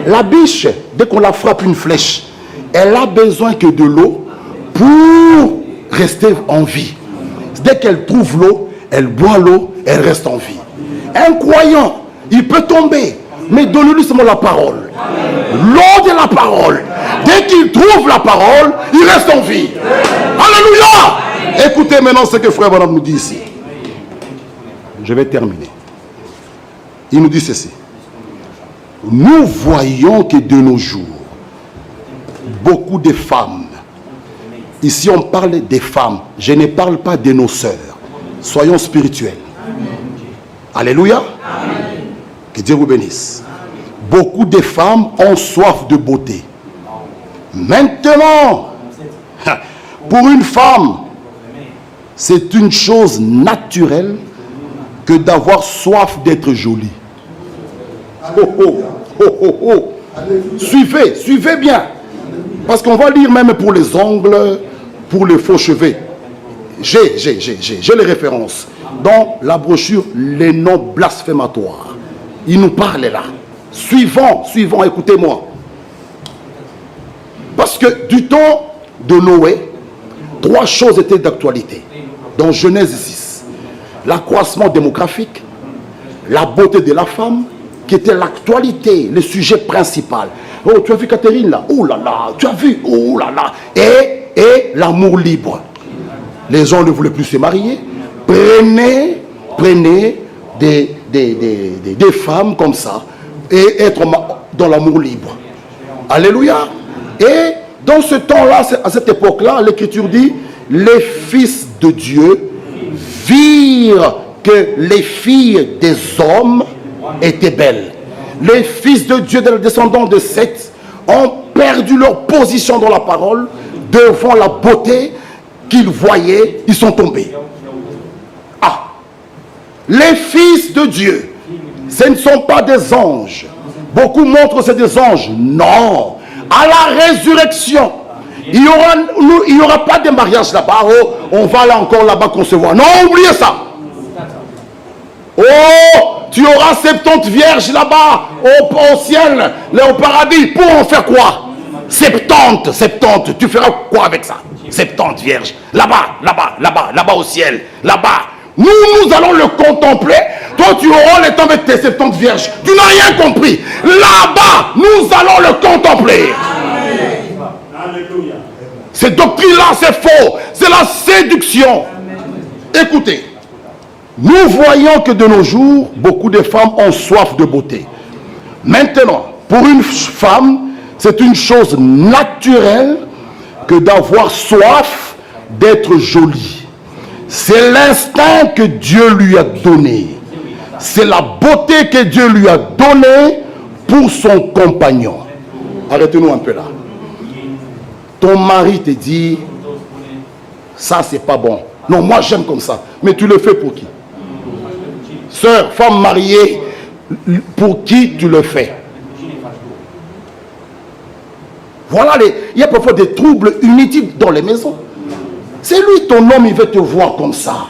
A: La biche, dès qu'on la frappe une flèche, elle a besoin que de l'eau pour rester en vie. Dès qu'elle trouve l'eau, elle boit l'eau, elle reste en vie. Un croyant, il peut tomber, mais donne-lui seulement la parole. L'eau de la parole. Dès qu'il trouve la parole, il reste en vie. Alléluia! Écoutez maintenant ce que frère Branham nous dit ici. Je vais terminer. Il nous dit ceci. Nous voyons que de nos jours, beaucoup de femmes, ici on parle des femmes, je ne parle pas de nos sœurs, soyons spirituels. Alléluia. Amen. Que Dieu vous bénisse. Beaucoup de femmes ont soif de beauté. Maintenant, pour une femme, c'est une chose naturelle que d'avoir soif d'être jolie. Suivez bien. Parce qu'on va lire même pour les ongles, pour les faux cheveux. J'ai les références. Dans la brochure, les noms blasphématoires. Il nous parle là. Suivant, écoutez-moi. Parce que du temps de Noé, 3 choses étaient d'actualité. Dans Genèse 6, l'accroissement démographique, la beauté de la femme, qui était l'actualité, le sujet principal. Oh, tu as vu Catherine là? Oh là là, tu as vu? Oh là là. Et l'amour libre. Les gens ne voulaient plus se marier. Prenez des femmes comme ça et être dans l'amour libre. Alléluia. Et dans ce temps-là, à cette époque-là, l'Écriture dit, les fils de Dieu virent que les filles des hommes étaient belles. Les fils de Dieu, des descendants de Seth, ont perdu leur position dans la parole devant la beauté qu'ils voyaient, ils sont tombés. Ah, les fils de Dieu, ce ne sont pas des anges. Beaucoup montrent que c'est des anges. Non. À la résurrection, il n'y aura pas de mariage là-bas. Oh, on va là encore là-bas concevoir. Non, oubliez ça. Oh, tu auras 70 vierges là-bas au ciel, au paradis. Pour en faire quoi? 70. Tu feras quoi avec ça? 70 vierges. Là-bas au ciel. Là-bas. Nous allons le contempler. Toi, tu auras le temps avec tes 70 vierges. Tu n'as rien compris. Là-bas, nous allons le contempler. Alléluia. Cette doctrine-là, c'est faux. C'est la séduction. Écoutez. Nous voyons que de nos jours, beaucoup de femmes ont soif de beauté. Maintenant, pour une femme, c'est une chose naturelle que d'avoir soif d'être jolie. C'est l'instinct que Dieu lui a donné. C'est la beauté que Dieu lui a donnée pour son compagnon. Arrêtez-nous un peu là. Ton mari te dit, ça c'est pas bon. Non, moi j'aime comme ça. Mais tu le fais pour qui? Sœur, femme mariée, pour qui tu le fais? Voilà, il y a parfois des troubles inutiles dans les maisons. C'est lui, ton homme, il veut te voir comme ça.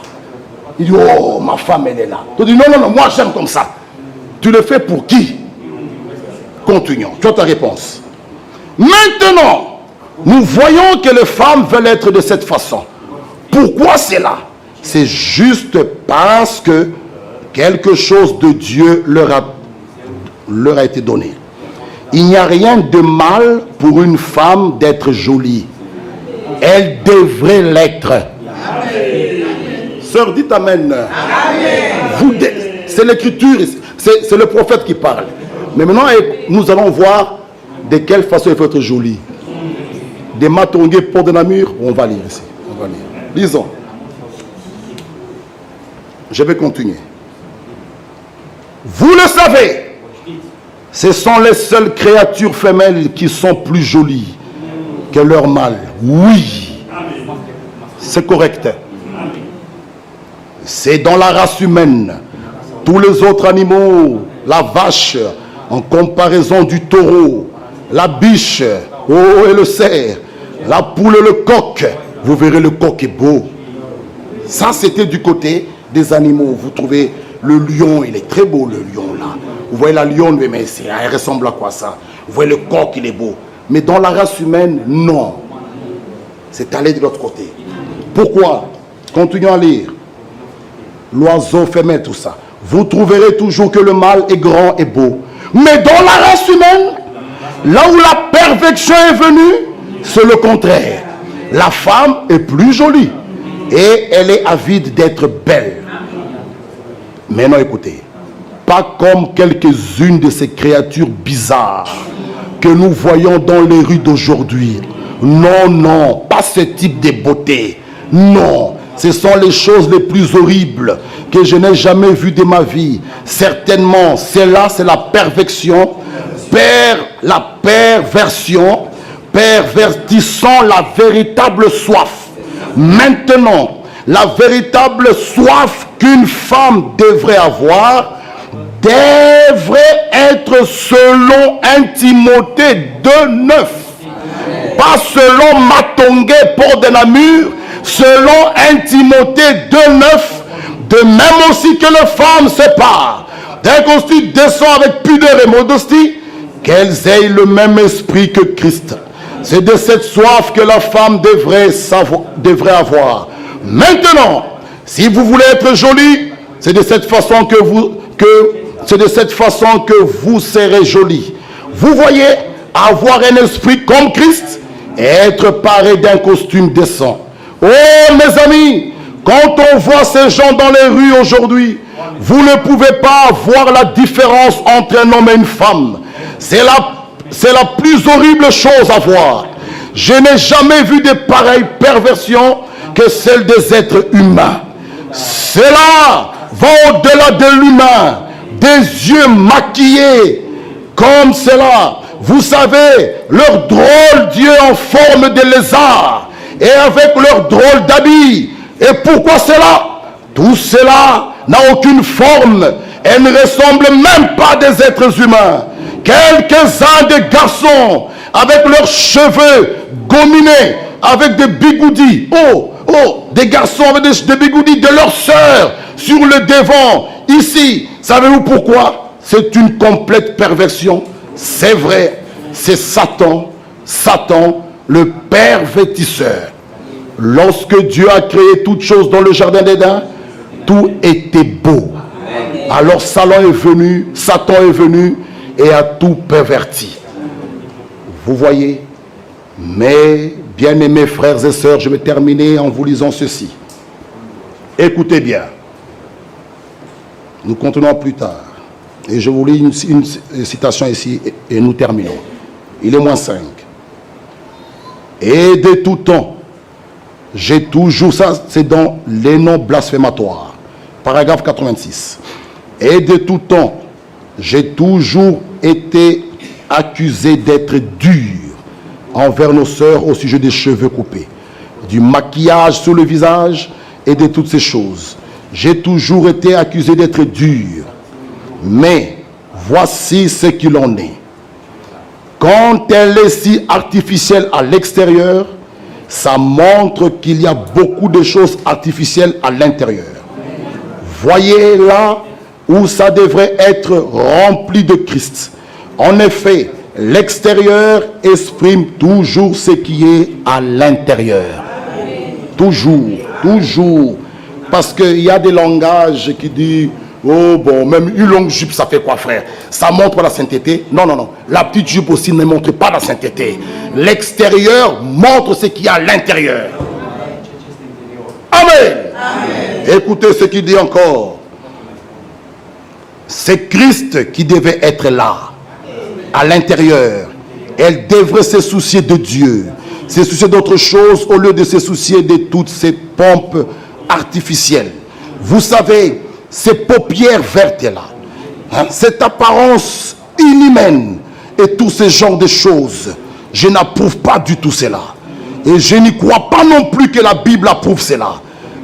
A: Il dit, oh, ma femme, elle est là. Tu dis, non, non, non, moi j'aime comme ça. Tu le fais pour qui? Continuons. Tu as ta réponse. Maintenant, nous voyons que les femmes veulent être de cette façon. Pourquoi c'est là? C'est juste parce que quelque chose de Dieu leur a été donné. Il n'y a rien de mal pour une femme d'être jolie. Elle devrait l'être. Sœur, dites Amen. C'est l'écriture, c'est le prophète qui parle. Mais maintenant, nous allons voir de quelle façon il faut être jolie. Des matongés pour de Namur, on va lire ici. On va lire. Lisons. Je vais continuer. Vous le savez, ce sont les seules créatures femelles qui sont plus jolies que leur mâle. Oui, c'est correct. C'est dans la race humaine. Tous les autres animaux, la vache, en comparaison du taureau, la biche, oh, et le cerf, la poule et le coq. Vous verrez, le coq est beau. Ça, c'était du côté des animaux. Vous trouvez le lion, il est très beau, le lion là. Vous voyez la lionne, mais elle ressemble à quoi ça? Vous voyez le coq, il est beau. Mais dans la race humaine, non. C'est allé de l'autre côté. Pourquoi? Continuons à lire. L'oiseau femelle, tout ça. Vous trouverez toujours que le mâle est grand et beau. Mais dans la race humaine, là où la perfection est venue, c'est le contraire. La femme est plus jolie et elle est avide d'être belle. Maintenant écoutez, pas comme quelques-unes de ces créatures bizarres que nous voyons dans les rues d'aujourd'hui. Non, non, pas ce type de beauté. Non, ce sont les choses les plus horribles que je n'ai jamais vues de ma vie. Certainement, celle-là, c'est la perfection, la perversion, pervertissant la véritable soif. Maintenant, la véritable soif qu'une femme devrait avoir devrait être selon 1 Timothée 2,9. Pas selon Matongé pour de Namur, selon 1 Timothée 2,9. De même aussi que les femmes séparent d'un costume descend avec pudeur et modestie, qu'elles aient le même esprit que Christ. C'est de cette soif que la femme devrait avoir. Maintenant, si vous voulez être jolie, c'est de cette façon que vous serez jolie. Vous voyez, avoir un esprit comme Christ et être paré d'un costume décent. Oh mes amis, quand on voit ces gens dans les rues aujourd'hui, vous ne pouvez pas voir la différence entre un homme et une femme. C'est la plus horrible chose à voir. Je n'ai jamais vu de pareilles perversions que celles des êtres humains. Cela va au-delà de l'humain. Des yeux maquillés comme cela. Vous savez, leur drôle d'yeux en forme de lézard et avec leur drôle d'habits. Et pourquoi cela? Tout cela n'a aucune forme et ne ressemble même pas à des êtres humains. Quelques-uns des garçons avec leurs cheveux gominés, avec des bigoudis. Des garçons avec des bigoudis de leurs sœurs sur le devant. Ici, savez-vous pourquoi? C'est une complète perversion. C'est vrai, c'est Satan, le pervertisseur. Lorsque Dieu a créé toutes choses dans le jardin d'Éden, tout était beau. Alors Satan est venu et a tout perverti. Vous voyez? Mais, bien-aimés frères et sœurs, je vais terminer en vous lisant ceci. Écoutez bien. Nous continuons plus tard. Et je vous lis une citation ici et nous terminons. Il est -5. Et de tout temps, j'ai toujours, ça c'est dans les noms blasphématoires, paragraphe 86. Et de tout temps, j'ai toujours été accusé d'être dur envers nos sœurs au sujet des cheveux coupés, du maquillage sur le visage et de toutes ces choses. J'ai toujours été accusé d'être dur. Mais voici ce qu'il en est. Quand elle est si artificielle à l'extérieur, ça montre qu'il y a beaucoup de choses artificielles à l'intérieur. Voyez là où ça devrait être rempli de Christ. En effet, l'extérieur exprime toujours ce qui est à l'intérieur. Toujours, toujours. Parce qu'il y a des langages qui disent, oh bon, même une longue jupe, ça fait quoi, frère? Ça montre la sainteté? Non, non, non. La petite jupe aussi ne montre pas la sainteté. L'extérieur montre ce qu'il y a à l'intérieur. Amen. Amen. Écoutez ce qu'il dit encore. C'est Christ qui devait être là, à l'intérieur. Elle devrait se soucier de Dieu, se soucier d'autre chose au lieu de se soucier de toutes ces pompes artificielles. Vous savez, ces paupières vertes-là, hein, cette apparence inhumaine et tous ces genres de choses, je n'approuve pas du tout cela. Et je n'y crois pas non plus que la Bible approuve cela.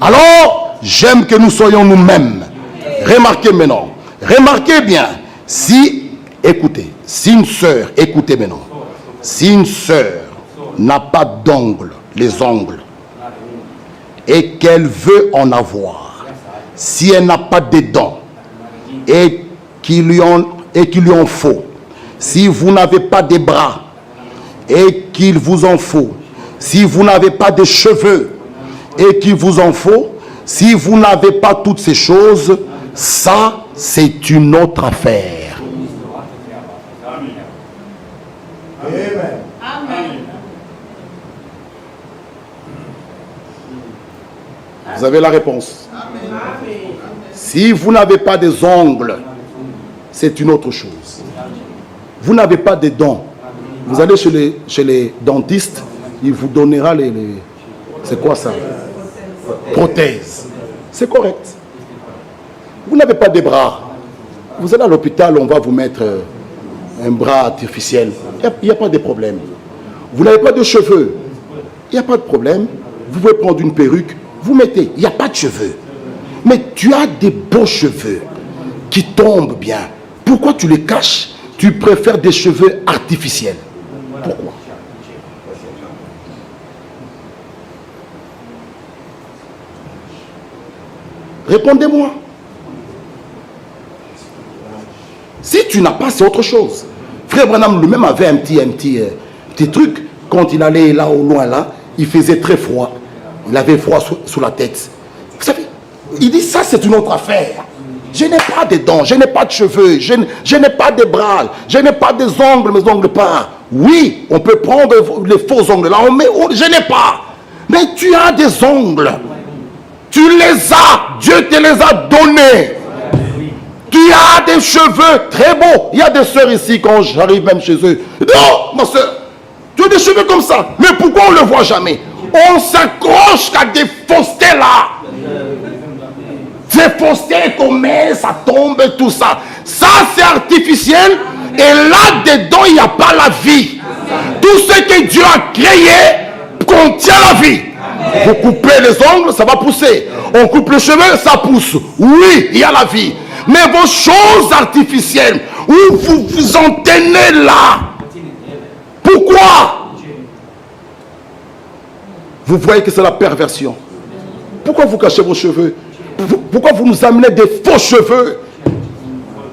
A: Alors, j'aime que nous soyons nous-mêmes. Remarquez maintenant. Remarquez bien, écoutez, si une sœur, écoutez maintenant, si une sœur n'a pas d'ongles, les ongles, et qu'elle veut en avoir, si elle n'a pas de dents, et qu'il lui en faut, si vous n'avez pas de bras, et qu'il vous en faut, si vous n'avez pas de cheveux, et qu'il vous en faut, si vous n'avez pas toutes ces choses, ça, c'est une autre affaire. Amen. Vous avez la réponse. Amen. Si vous n'avez pas des ongles, c'est une autre chose. Vous n'avez pas de dents. Vous allez chez les dentistes, il vous donnera c'est quoi ça? Prothèses. C'est correct. Vous n'avez pas de bras. Vous allez à l'hôpital, on va vous mettre un bras artificiel. Il n'y a pas de problème. Vous n'avez pas de cheveux. Il n'y a pas de problème. Vous pouvez prendre une perruque, vous mettez. Il n'y a pas de cheveux. Mais tu as des beaux cheveux qui tombent bien. Pourquoi tu les caches? Tu préfères des cheveux artificiels. Pourquoi? Répondez-moi. Si tu n'as pas, c'est autre chose. Frère Branham lui-même avait un petit truc. Quand il allait là au loin, là, il faisait très froid. Il avait froid sous la tête. Vous savez, il dit ça, c'est une autre affaire. Je n'ai pas de dents, je n'ai pas de cheveux, je n'ai pas de bras, je n'ai pas des ongles, mes ongles pas. Oui, on peut prendre les faux ongles là, je n'ai pas. Mais tu as des ongles. Tu les as, Dieu te les a donnés. Tu as des cheveux très beaux. Il y a des sœurs ici, quand j'arrive même chez eux. Non, ma soeur, tu as des cheveux comme ça. Mais pourquoi on ne le voit jamais? On s'accroche à des faussetés là. Ces faussetés qu'on met, ça tombe, tout ça. Ça, c'est artificiel. Et là-dedans, il n'y a pas la vie. Tout ce que Dieu a créé contient la vie. Vous coupez les ongles, ça va pousser. On coupe les cheveux, ça pousse. Oui, il y a la vie. Mais vos choses artificielles, où vous vous en tenez là, pourquoi? Vous voyez que c'est la perversion. Pourquoi vous cachez vos cheveux? Pourquoi vous nous amenez des faux cheveux?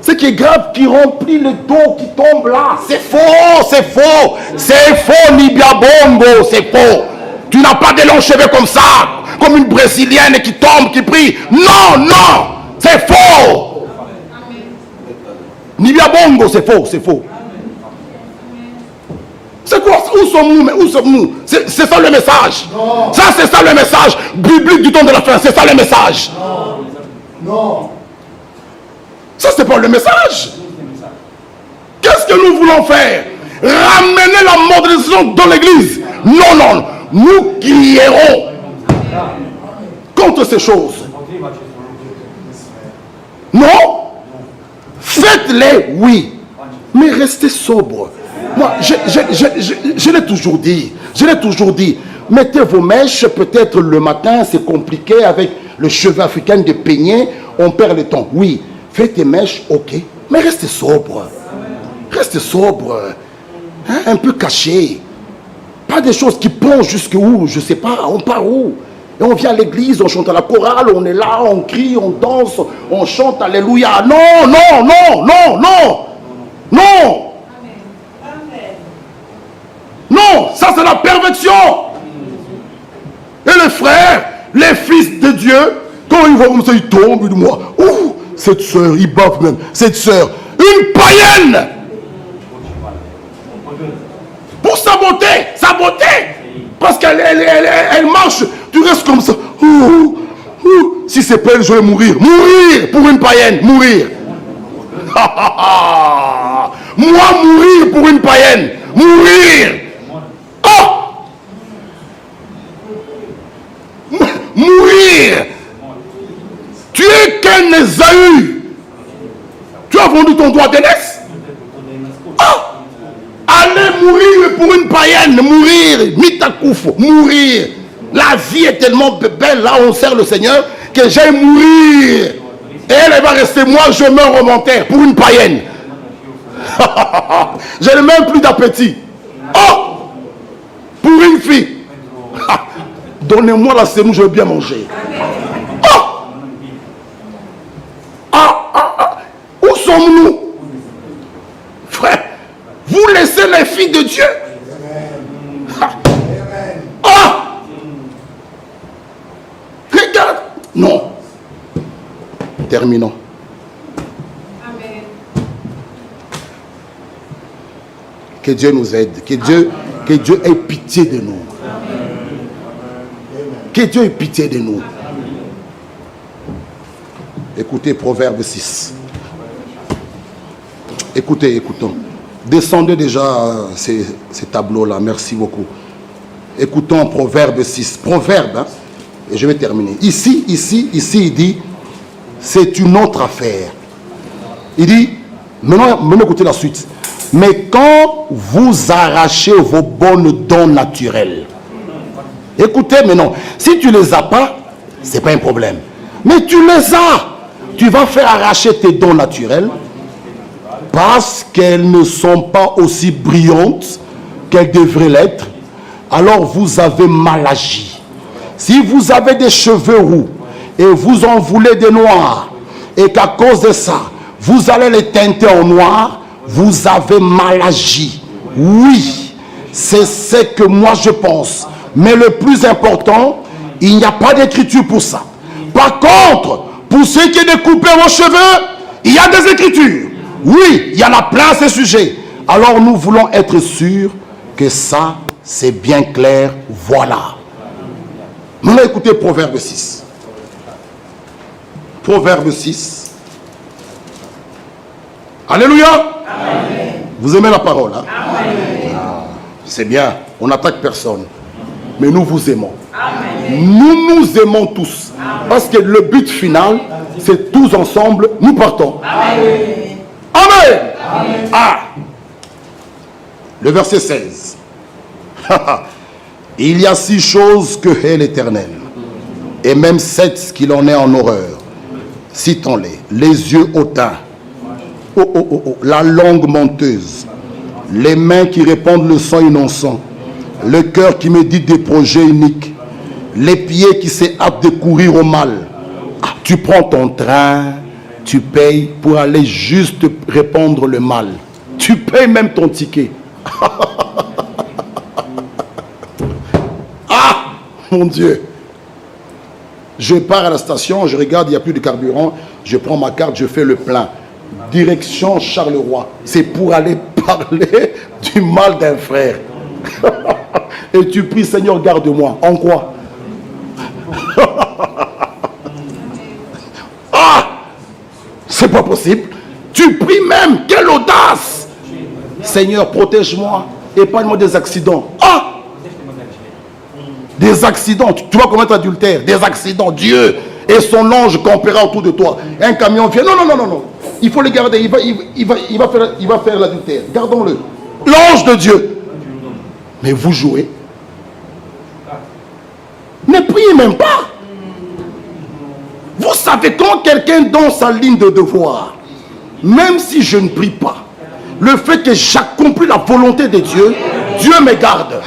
A: Ce qui est grave, qui remplit le dos, qui tombe là. C'est faux, c'est faux. C'est faux, Nibia Bongo, c'est faux. Tu n'as pas de longs cheveux comme ça, comme une brésilienne qui tombe, qui prie. Non, non, c'est faux. Nibia Bongo, c'est faux, c'est faux. C'est quoi? Où sommes-nous? Où sommes-nous? C'est ça le message. Non. Ça, c'est ça le message biblique du temps de la fin. C'est ça le message. Non. Non. Ça, c'est pas le message. Qu'est-ce que nous voulons faire? Ramener la modernisation dans l'église? Non, non. Nous crierons contre ces choses. Non. Faites-les, oui. Mais restez sobre. Moi, je l'ai toujours dit. Je l'ai toujours dit. Mettez vos mèches, peut-être le matin, c'est compliqué avec le cheveu africain de peigner, on perd le temps. Oui, faites tes mèches, ok. Mais restez sobre. Restez sobre. Hein, un peu caché. Pas des choses qui plongent jusqu'où, je ne sais pas, on part où. Et on vient à l'église, on chante à la chorale, on est là, on crie, on danse, on chante Alléluia. Non, non, non, non, non. Non. Non, ça c'est la perversion. Et les frères, les fils de Dieu, quand ils voient comme ça, ils tombent, ils disent moi, ouh, cette soeur, ils bavent même, cette soeur, une païenne. Pour saboter, parce qu'elle elle marche, tu restes comme ça. Ouh, ouh. Si c'est pas elle, je vais mourir. Mourir pour une païenne, mourir. Moi, mourir pour une païenne, mourir. Oh! Mourir. Tu es qu'un Ésaü. Tu as vendu ton droit d'aînesse. Oh! Aller mourir pour une païenne, mourir, mitakouf, mourir. La vie est tellement belle, là on sert le Seigneur, que j'aille mourir. Et elle va rester, moi je meurs remonter pour une païenne. Je n'ai même plus d'appétit. Oh! Pour une fille. Donnez-moi la semoule, je vais bien manger. Oh! Où sommes-nous? Frère, vous laissez les filles de Dieu. Oh! Regarde. Non. Terminons.
B: Amen.
A: Que Dieu nous aide. Que Dieu ait pitié de nous. Que Dieu ait pitié de nous. Écoutez Proverbe 6. Écoutons. Descendez déjà ces tableaux-là. Merci beaucoup. Écoutons Proverbe 6. Proverbe, hein? Et je vais terminer. Ici, il dit, c'est une autre affaire. Il dit, maintenant écoutez la suite. Mais quand vous arrachez vos bonnes dons naturelles, écoutez maintenant, si tu ne les as pas, ce n'est pas un problème. Mais tu les as. Tu vas faire arracher tes dons naturels parce qu'elles ne sont pas aussi brillantes qu'elles devraient l'être. Alors vous avez mal agi. Si vous avez des cheveux roux et vous en voulez des noirs et qu'à cause de ça, vous allez les teinter en noir, vous avez mal agi. Oui, c'est ce que moi je pense. Mais le plus important, il n'y a pas d'écriture pour ça. Par contre, pour ceux qui ont découpé vos cheveux, il y a des écritures. Oui, il y en a plein à ce sujet. Alors nous voulons être sûrs que ça, c'est bien clair. Voilà. Maintenant écoutez Proverbe 6. Proverbe 6. Alléluia. Amen. Vous aimez la parole, hein? C'est bien, on n'attaque personne. Mais nous vous aimons. Amen. Nous aimons tous. Amen. Parce que le but final, c'est tous ensemble, nous partons. Amen. Amen. Amen. Ah. Le verset 16. Il y a 6 choses que hait l'Éternel, et même 7 qu'il en est en horreur. Citons-les. Les yeux hautains, la langue menteuse, les mains qui répandent le sang innocent, le cœur qui médite des projets uniques, les pieds qui se hâtent de courir au mal. Ah, tu prends ton train, tu payes pour aller juste répandre le mal. Tu payes même ton ticket. Ah, mon Dieu. Je pars à la station, je regarde, il n'y a plus de carburant, je prends ma carte, je fais le plein. Direction Charleroi. C'est pour aller parler du mal d'un frère. Et tu pries, Seigneur, garde-moi. En quoi? Ah! C'est pas possible. Tu pries même. Quelle audace! Seigneur, protège-moi. Épargne-moi des accidents. Ah! Des accidents. Tu vas commettre adultère. Des accidents. Dieu et son ange campera autour de toi. Un camion vient. Non, non, non, non, non. Il faut le garder. Il va faire l'adultère. Gardons-le. L'ange de Dieu. Mais vous jouez. Ne priez même pas. Vous savez, quand quelqu'un dans sa ligne de devoir, même si je ne prie pas, le fait que j'accomplis la volonté de Dieu, Dieu me garde.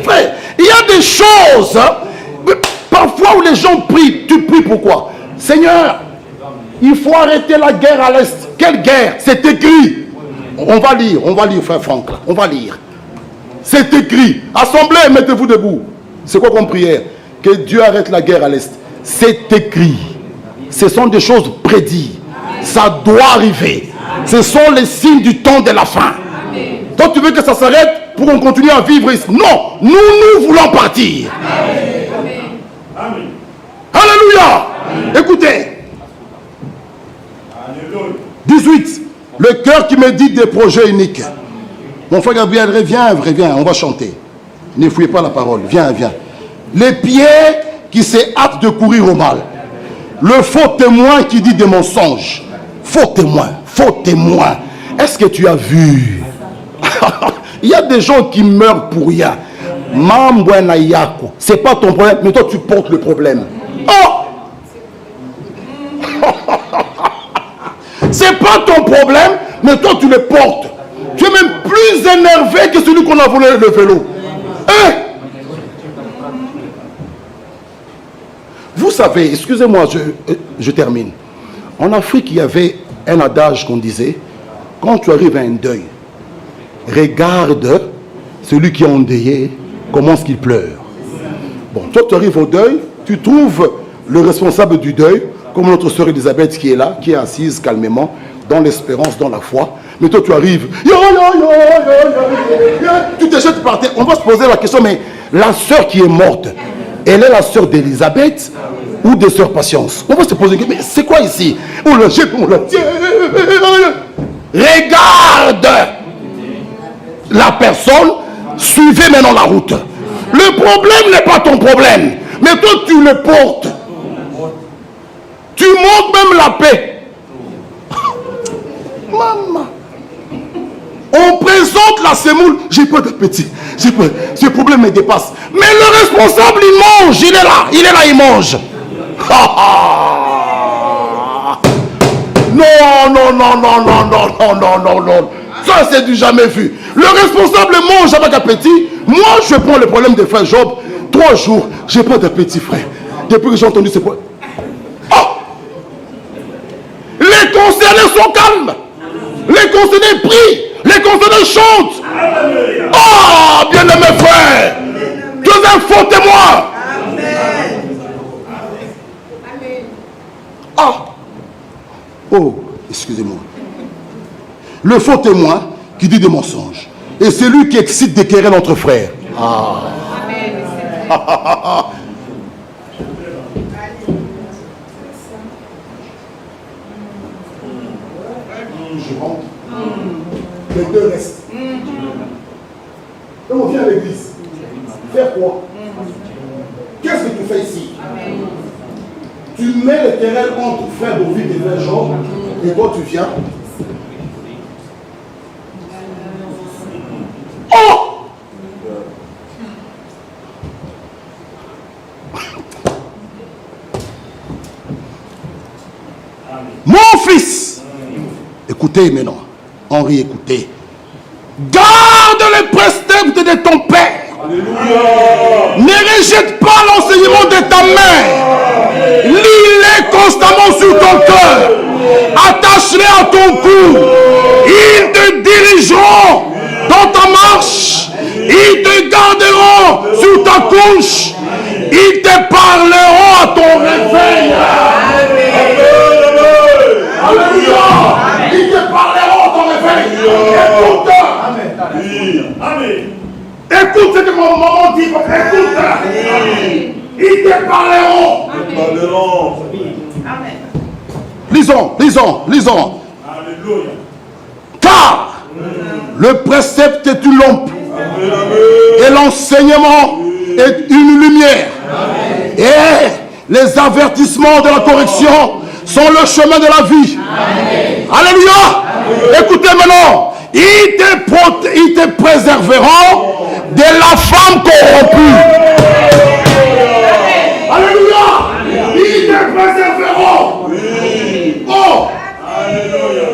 A: Frère, il y a des choses, parfois où les gens prient. Tu pries pourquoi? Seigneur, il faut arrêter la guerre à l'Est. Quelle guerre? C'est écrit. On va lire, frère Franck, là. On va lire. C'est écrit. Assemblée, mettez-vous debout. C'est quoi comme prière? Que Dieu arrête la guerre à l'Est. C'est écrit. Ce sont des choses prédites. Ça doit arriver. Ce sont les signes du temps de la fin. Toi, tu veux que ça s'arrête pour qu'on continue à vivre ici? Non, nous voulons partir. Amen. Alléluia. Amen. Écoutez. 18. Le cœur qui médite des projets uniques. Mon frère Gabriel, reviens, on va chanter. Ne fouillez pas la parole. Viens. Les pieds qui se hâtent de courir au mal. Le faux témoin qui dit des mensonges. Faux témoin. Est-ce que tu as vu? Il y a des gens qui meurent pour rien. C'est pas ton problème, mais toi tu portes le problème. Oh! C'est pas ton problème, mais toi tu le portes. Tu es même plus énervé que celui qu'on a volé le vélo. Hein? Vous savez, excusez-moi, je termine. En Afrique, il y avait un adage qu'on disait, quand tu arrives à un deuil, regarde celui qui est endeuillé, comment est-ce qu'il pleure. Bon, toi tu arrives au deuil, tu trouves le responsable du deuil, comme notre sœur Elisabeth qui est là, qui est assise calmement, dans l'espérance, dans la foi. Mais toi tu arrives, tu te jettes par terre. On va se poser la question, mais la sœur qui est morte, elle est la sœur d'Elisabeth ou de sœur Patience? On va se poser, mais c'est quoi ici? On la jette, on la tient. Regarde la personne, suivez maintenant la route. Le problème n'est pas ton problème, mais toi tu le portes. Tu montres même la paix. Maman. On présente la semoule. J'ai pas d'appétit. Ce problème me dépasse. Mais le responsable, il mange. Il est là, il mange. Non. Ça, c'est du jamais vu. Le responsable mange avec appétit. Moi, je prends le problème de frère Job. 3 jours, j'ai pas d'appétit, frère. Depuis que j'ai entendu ce point. Oh! Les concernés sont calmes. Les concernés prient. Les concernés chantent. Oh, bien-aimé frère. Tu es un faux témoin. Ah. Oh, excusez-moi. Le faux témoin qui dit des mensonges. Et c'est lui qui excite des querelles entre frères. Ah. Je rentre. Les deux restent. Donc on vient à l'église. Faire quoi? Qu'est-ce que tu fais ici? Tu mets les querelles entre frères David et frère Jean, et toi tu viens. Oh! Mon fils, écoutez maintenant, Henri, écoutez. Garde les préceptes de ton père. Alléluia. Ne rejette pas l'enseignement de ta mère. Lis-les constamment sur ton cœur. Attache-les à ton cou. Ils te dirigeront dans ta marche. Ils te garderont sur ta couche. Ils te parleront à ton réveil. Alléluia. Ils te parleront à ton réveil. Écoute. Amen. Écoute ce que mon maman dit. Écoute. Ils te parleront. Amen. Lisons.
C: Alléluia.
A: Car le précepte est une lampe et l'enseignement est une lumière. Et les avertissements de la correction sont le chemin de la vie. Alléluia. Écoutez maintenant. Ils te préserveront de la femme corrompue. Alléluia. Ils te préserveront. Oh.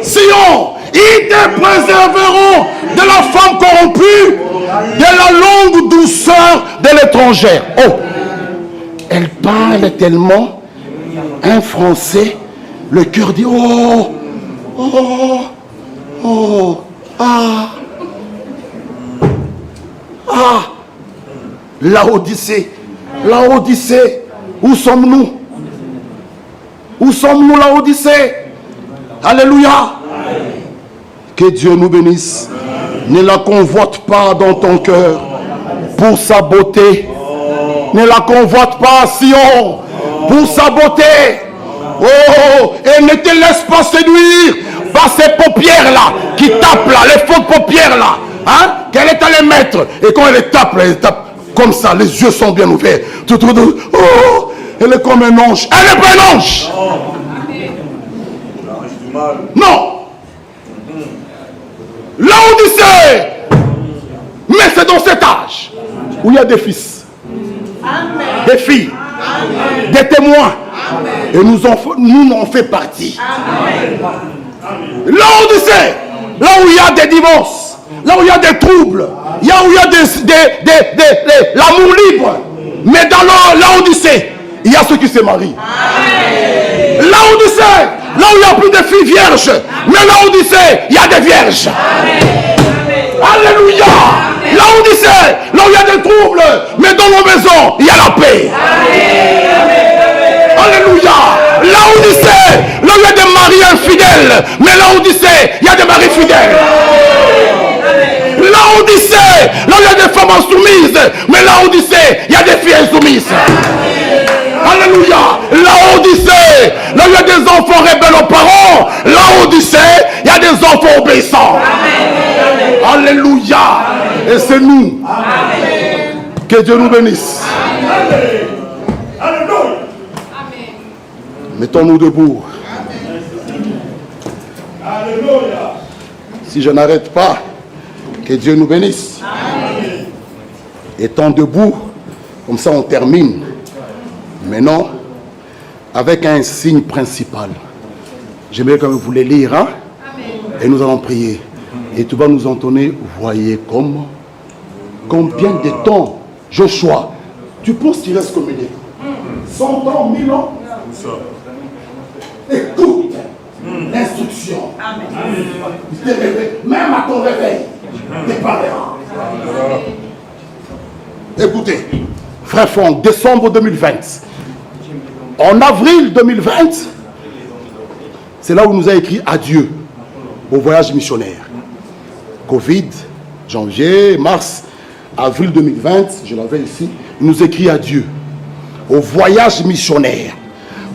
A: Sion. Ils te préserveront de la femme corrompue, de la longue douceur de l'étrangère. Oh. Elle parle tellement un français, le cœur dit oh, oh, oh, ah, ah. Laodicée, où sommes-nous? Où sommes-nous, Laodicée? Alléluia. Que Dieu nous bénisse. Ne la convoite pas dans ton cœur pour sa beauté. Ne la convoite pas, Sion, pour sa beauté. Oh, et ne te laisse pas séduire par ces paupières-là qui tapent là, les fausses paupières-là. Hein? Qu'elle est allée mettre. Et quand elle tape comme ça, les yeux sont bien ouverts. Oh, elle est comme un ange. Elle n'est pas un ange. Non. Laodicée. Mais c'est dans cet âge où il y a des fils. Amen. Des filles. Amen. Des témoins. Amen. Et nous en fait partie. Laodicée, là où il y a des divorces, là où il y a des troubles, là où il y a l'amour libre, mais dans Laodicée, il y a ceux qui se marient. Laodicée, là où il n'y a plus de filles vierges, mais Laodicée, il y a des vierges. Amen. Alléluia. Laodicée, là où il y a des troubles, mais dans nos maisons, il y a la paix. Alléluia. Laodicée, là où il y a des maris infidèles, mais Laodicée, il y a des maris fidèles. Laodicée, là où il y a des femmes insoumises, mais Laodicée, il y a des filles insoumises. Alléluia. Laodicée, là où il y a des enfants rebelles aux parents, Laodicée, il y a des enfants obéissants. Alléluia. Et c'est nous. Amen. Que Dieu nous bénisse. Alléluia. Mettons-nous debout. Alléluia. Si je n'arrête pas, que Dieu nous bénisse. Amen. Étant debout, comme ça on termine. Maintenant, avec un signe principal. J'aimerais que vous les lire, hein? Et nous allons prier. Et tu vas nous entonner, voyez comment, combien de temps, Joshua, tu penses qu'il reste combien de temps? 100 ans, 1000 ans? Écoute l'instruction. Même à ton réveil, tu parleras. Écoutez, frère Franck, décembre 2020, en avril 2020, c'est là où il nous a écrit adieu au voyage missionnaire. Covid, janvier, mars, avril 2020, je l'avais ici, il nous écrit adieu au voyage missionnaire.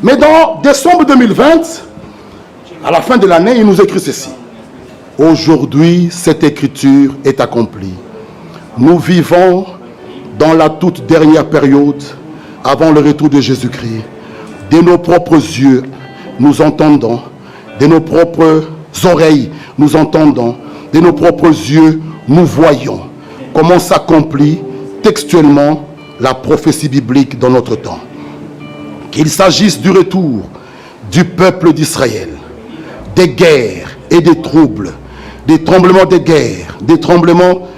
A: Mais dans décembre 2020, à la fin de l'année, il nous écrit ceci. Aujourd'hui, cette écriture est accomplie. Nous vivons dans la toute dernière période avant le retour de Jésus-Christ. De nos propres yeux, nous entendons. De nos propres oreilles, nous entendons. De nos propres yeux, nous voyons comment s'accomplit textuellement la prophétie biblique dans notre temps. Qu'il s'agisse du retour du peuple d'Israël, des guerres et des troubles, des tremblements de guerre, des tremblements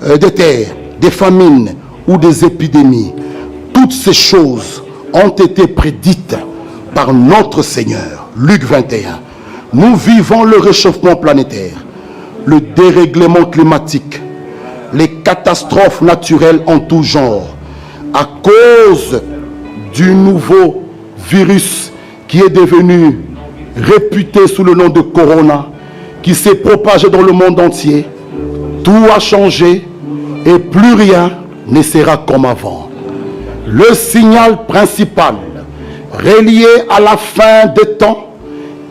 A: de terre, des famines ou des épidémies, toutes ces choses ont été prédites par notre Seigneur. Luc 21. Nous vivons le réchauffement planétaire, le dérèglement climatique, les catastrophes naturelles en tout genre, à cause du nouveau virus qui est devenu réputé sous le nom de Corona, qui s'est propagé dans le monde entier. Tout a changé et plus rien ne sera comme avant. Le signal principal relié à la fin des temps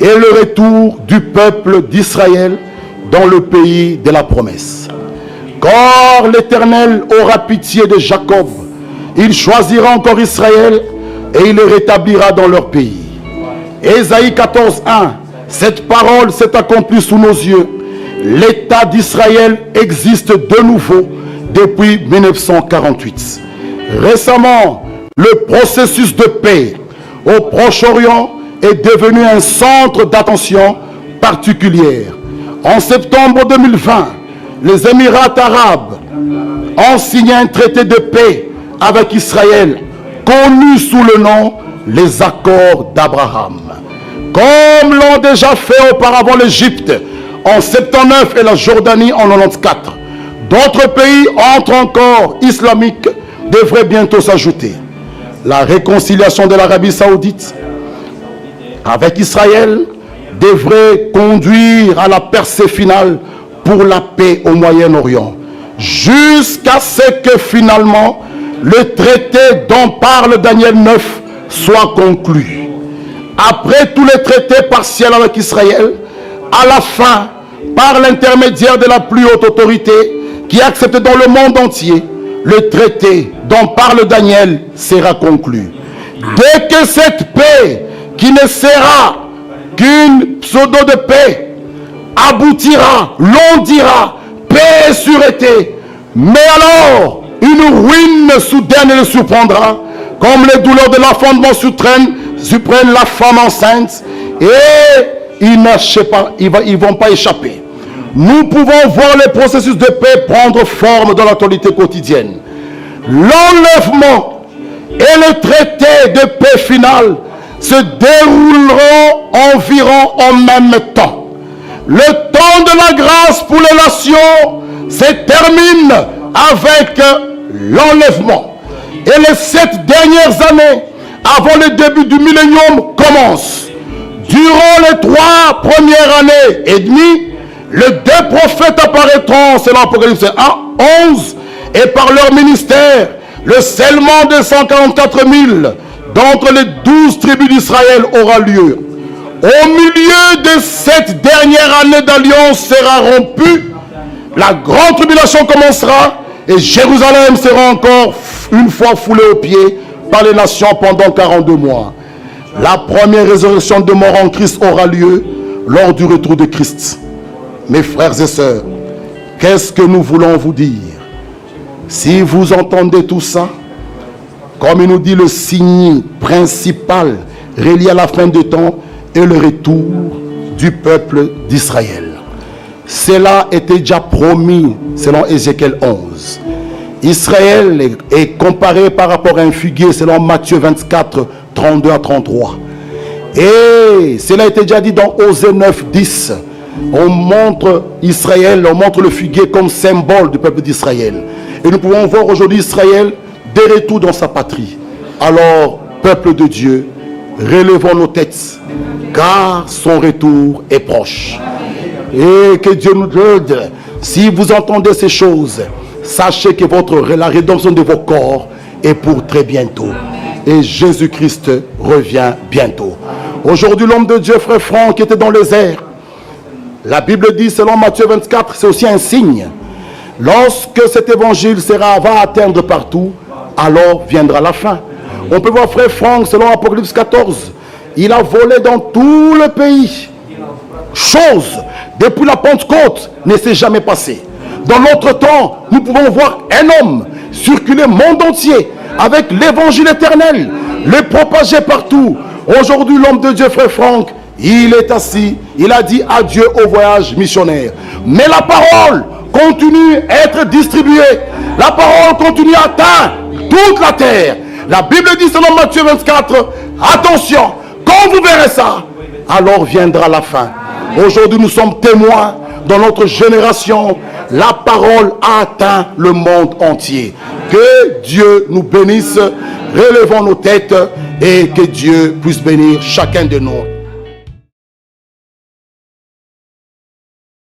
A: et le retour du peuple d'Israël dans le pays de la promesse. Quand l'Éternel aura pitié de Jacob, il choisira encore Israël et il les rétablira dans leur pays. Ésaïe 14:1, cette parole s'est accomplie sous nos yeux. L'État d'Israël existe de nouveau depuis 1948. Récemment, le processus de paix au Proche-Orient est devenu un centre d'attention particulière. En septembre 2020, les Émirats arabes ont signé un traité de paix avec Israël, connu sous le nom les accords d'Abraham. Comme l'ont déjà fait auparavant l'Égypte en 79 et la Jordanie en 94. D'autres pays entre encore islamiques devraient bientôt s'ajouter. La réconciliation de l'Arabie Saoudite avec Israël devrait conduire à la percée finale pour la paix au Moyen-Orient, jusqu'à ce que finalement le traité dont parle Daniel 9 soit conclu. Après tous les traités partiels avec Israël, à la fin, par l'intermédiaire de la plus haute autorité qui accepte dans le monde entier, le traité dont parle Daniel sera conclu. Dès que cette paix, qui ne sera qu'une pseudo de paix, aboutira, l'on dira paix et sûreté, mais alors une ruine soudaine le surprendra, comme les douleurs de l'enfantement surprennent la femme enceinte, et ils ne vont pas échapper. Nous pouvons voir le processus de paix prendre forme dans l'actualité quotidienne. L'enlèvement et le traité de paix final se dérouleront environ en même temps. Le temps de la grâce pour les nations se termine avec l'enlèvement. Et les 7 dernières années avant le début du millénium commencent. Durant les 3 premières années et demie, les 2 prophètes apparaîtront selon Apocalypse 1, 11, et par leur ministère, le scellement de 144 000 d'entre les 12 tribus d'Israël aura lieu. Au milieu de cette dernière année d'alliance sera rompue, la grande tribulation commencera et Jérusalem sera encore une fois foulée aux pieds par les nations pendant 42 mois. La première résurrection de morts en Christ aura lieu lors du retour de Christ. Mes frères et sœurs, qu'est-ce que nous voulons vous dire? Si vous entendez tout ça, comme il nous dit, le signe principal relié à la fin des temps est le retour du peuple d'Israël. Cela était déjà promis selon Ézéchiel 11. Israël est comparé par rapport à un figuier selon Matthieu 24, 32 à 33. Et cela a été déjà dit dans Osée 9, 10. On montre Israël, on montre le figuier comme symbole du peuple d'Israël. Et nous pouvons voir aujourd'hui Israël de retour dans sa patrie. Alors, peuple de Dieu, relevons nos têtes, car son retour est proche. Et que Dieu nous aide. Si vous entendez ces choses, sachez que la rédemption de vos corps est pour très bientôt. Et Jésus-Christ revient bientôt. Aujourd'hui, l'homme de Dieu, frère Franck, était dans les airs. La Bible dit, selon Matthieu 24, c'est aussi un signe. Lorsque cet évangile va atteindre partout, alors viendra la fin. On peut voir frère Franck, selon Apocalypse 14, il a volé dans tout le pays. Chose, depuis la Pentecôte, ne s'est jamais passée. Dans notre temps, nous pouvons voir un homme circuler le monde entier avec l'évangile éternel, le propager partout. Aujourd'hui, l'homme de Dieu, frère Franck, il est assis, il a dit adieu au voyage missionnaire. Mais la parole continue à être distribuée. La parole continue à atteindre toute la terre. La Bible dit selon Matthieu 24, attention, quand vous verrez ça, alors viendra la fin. Aujourd'hui, nous sommes témoins dans notre génération. La parole a atteint le monde entier. Que Dieu nous bénisse. Relevons nos têtes et que Dieu puisse bénir chacun de nous.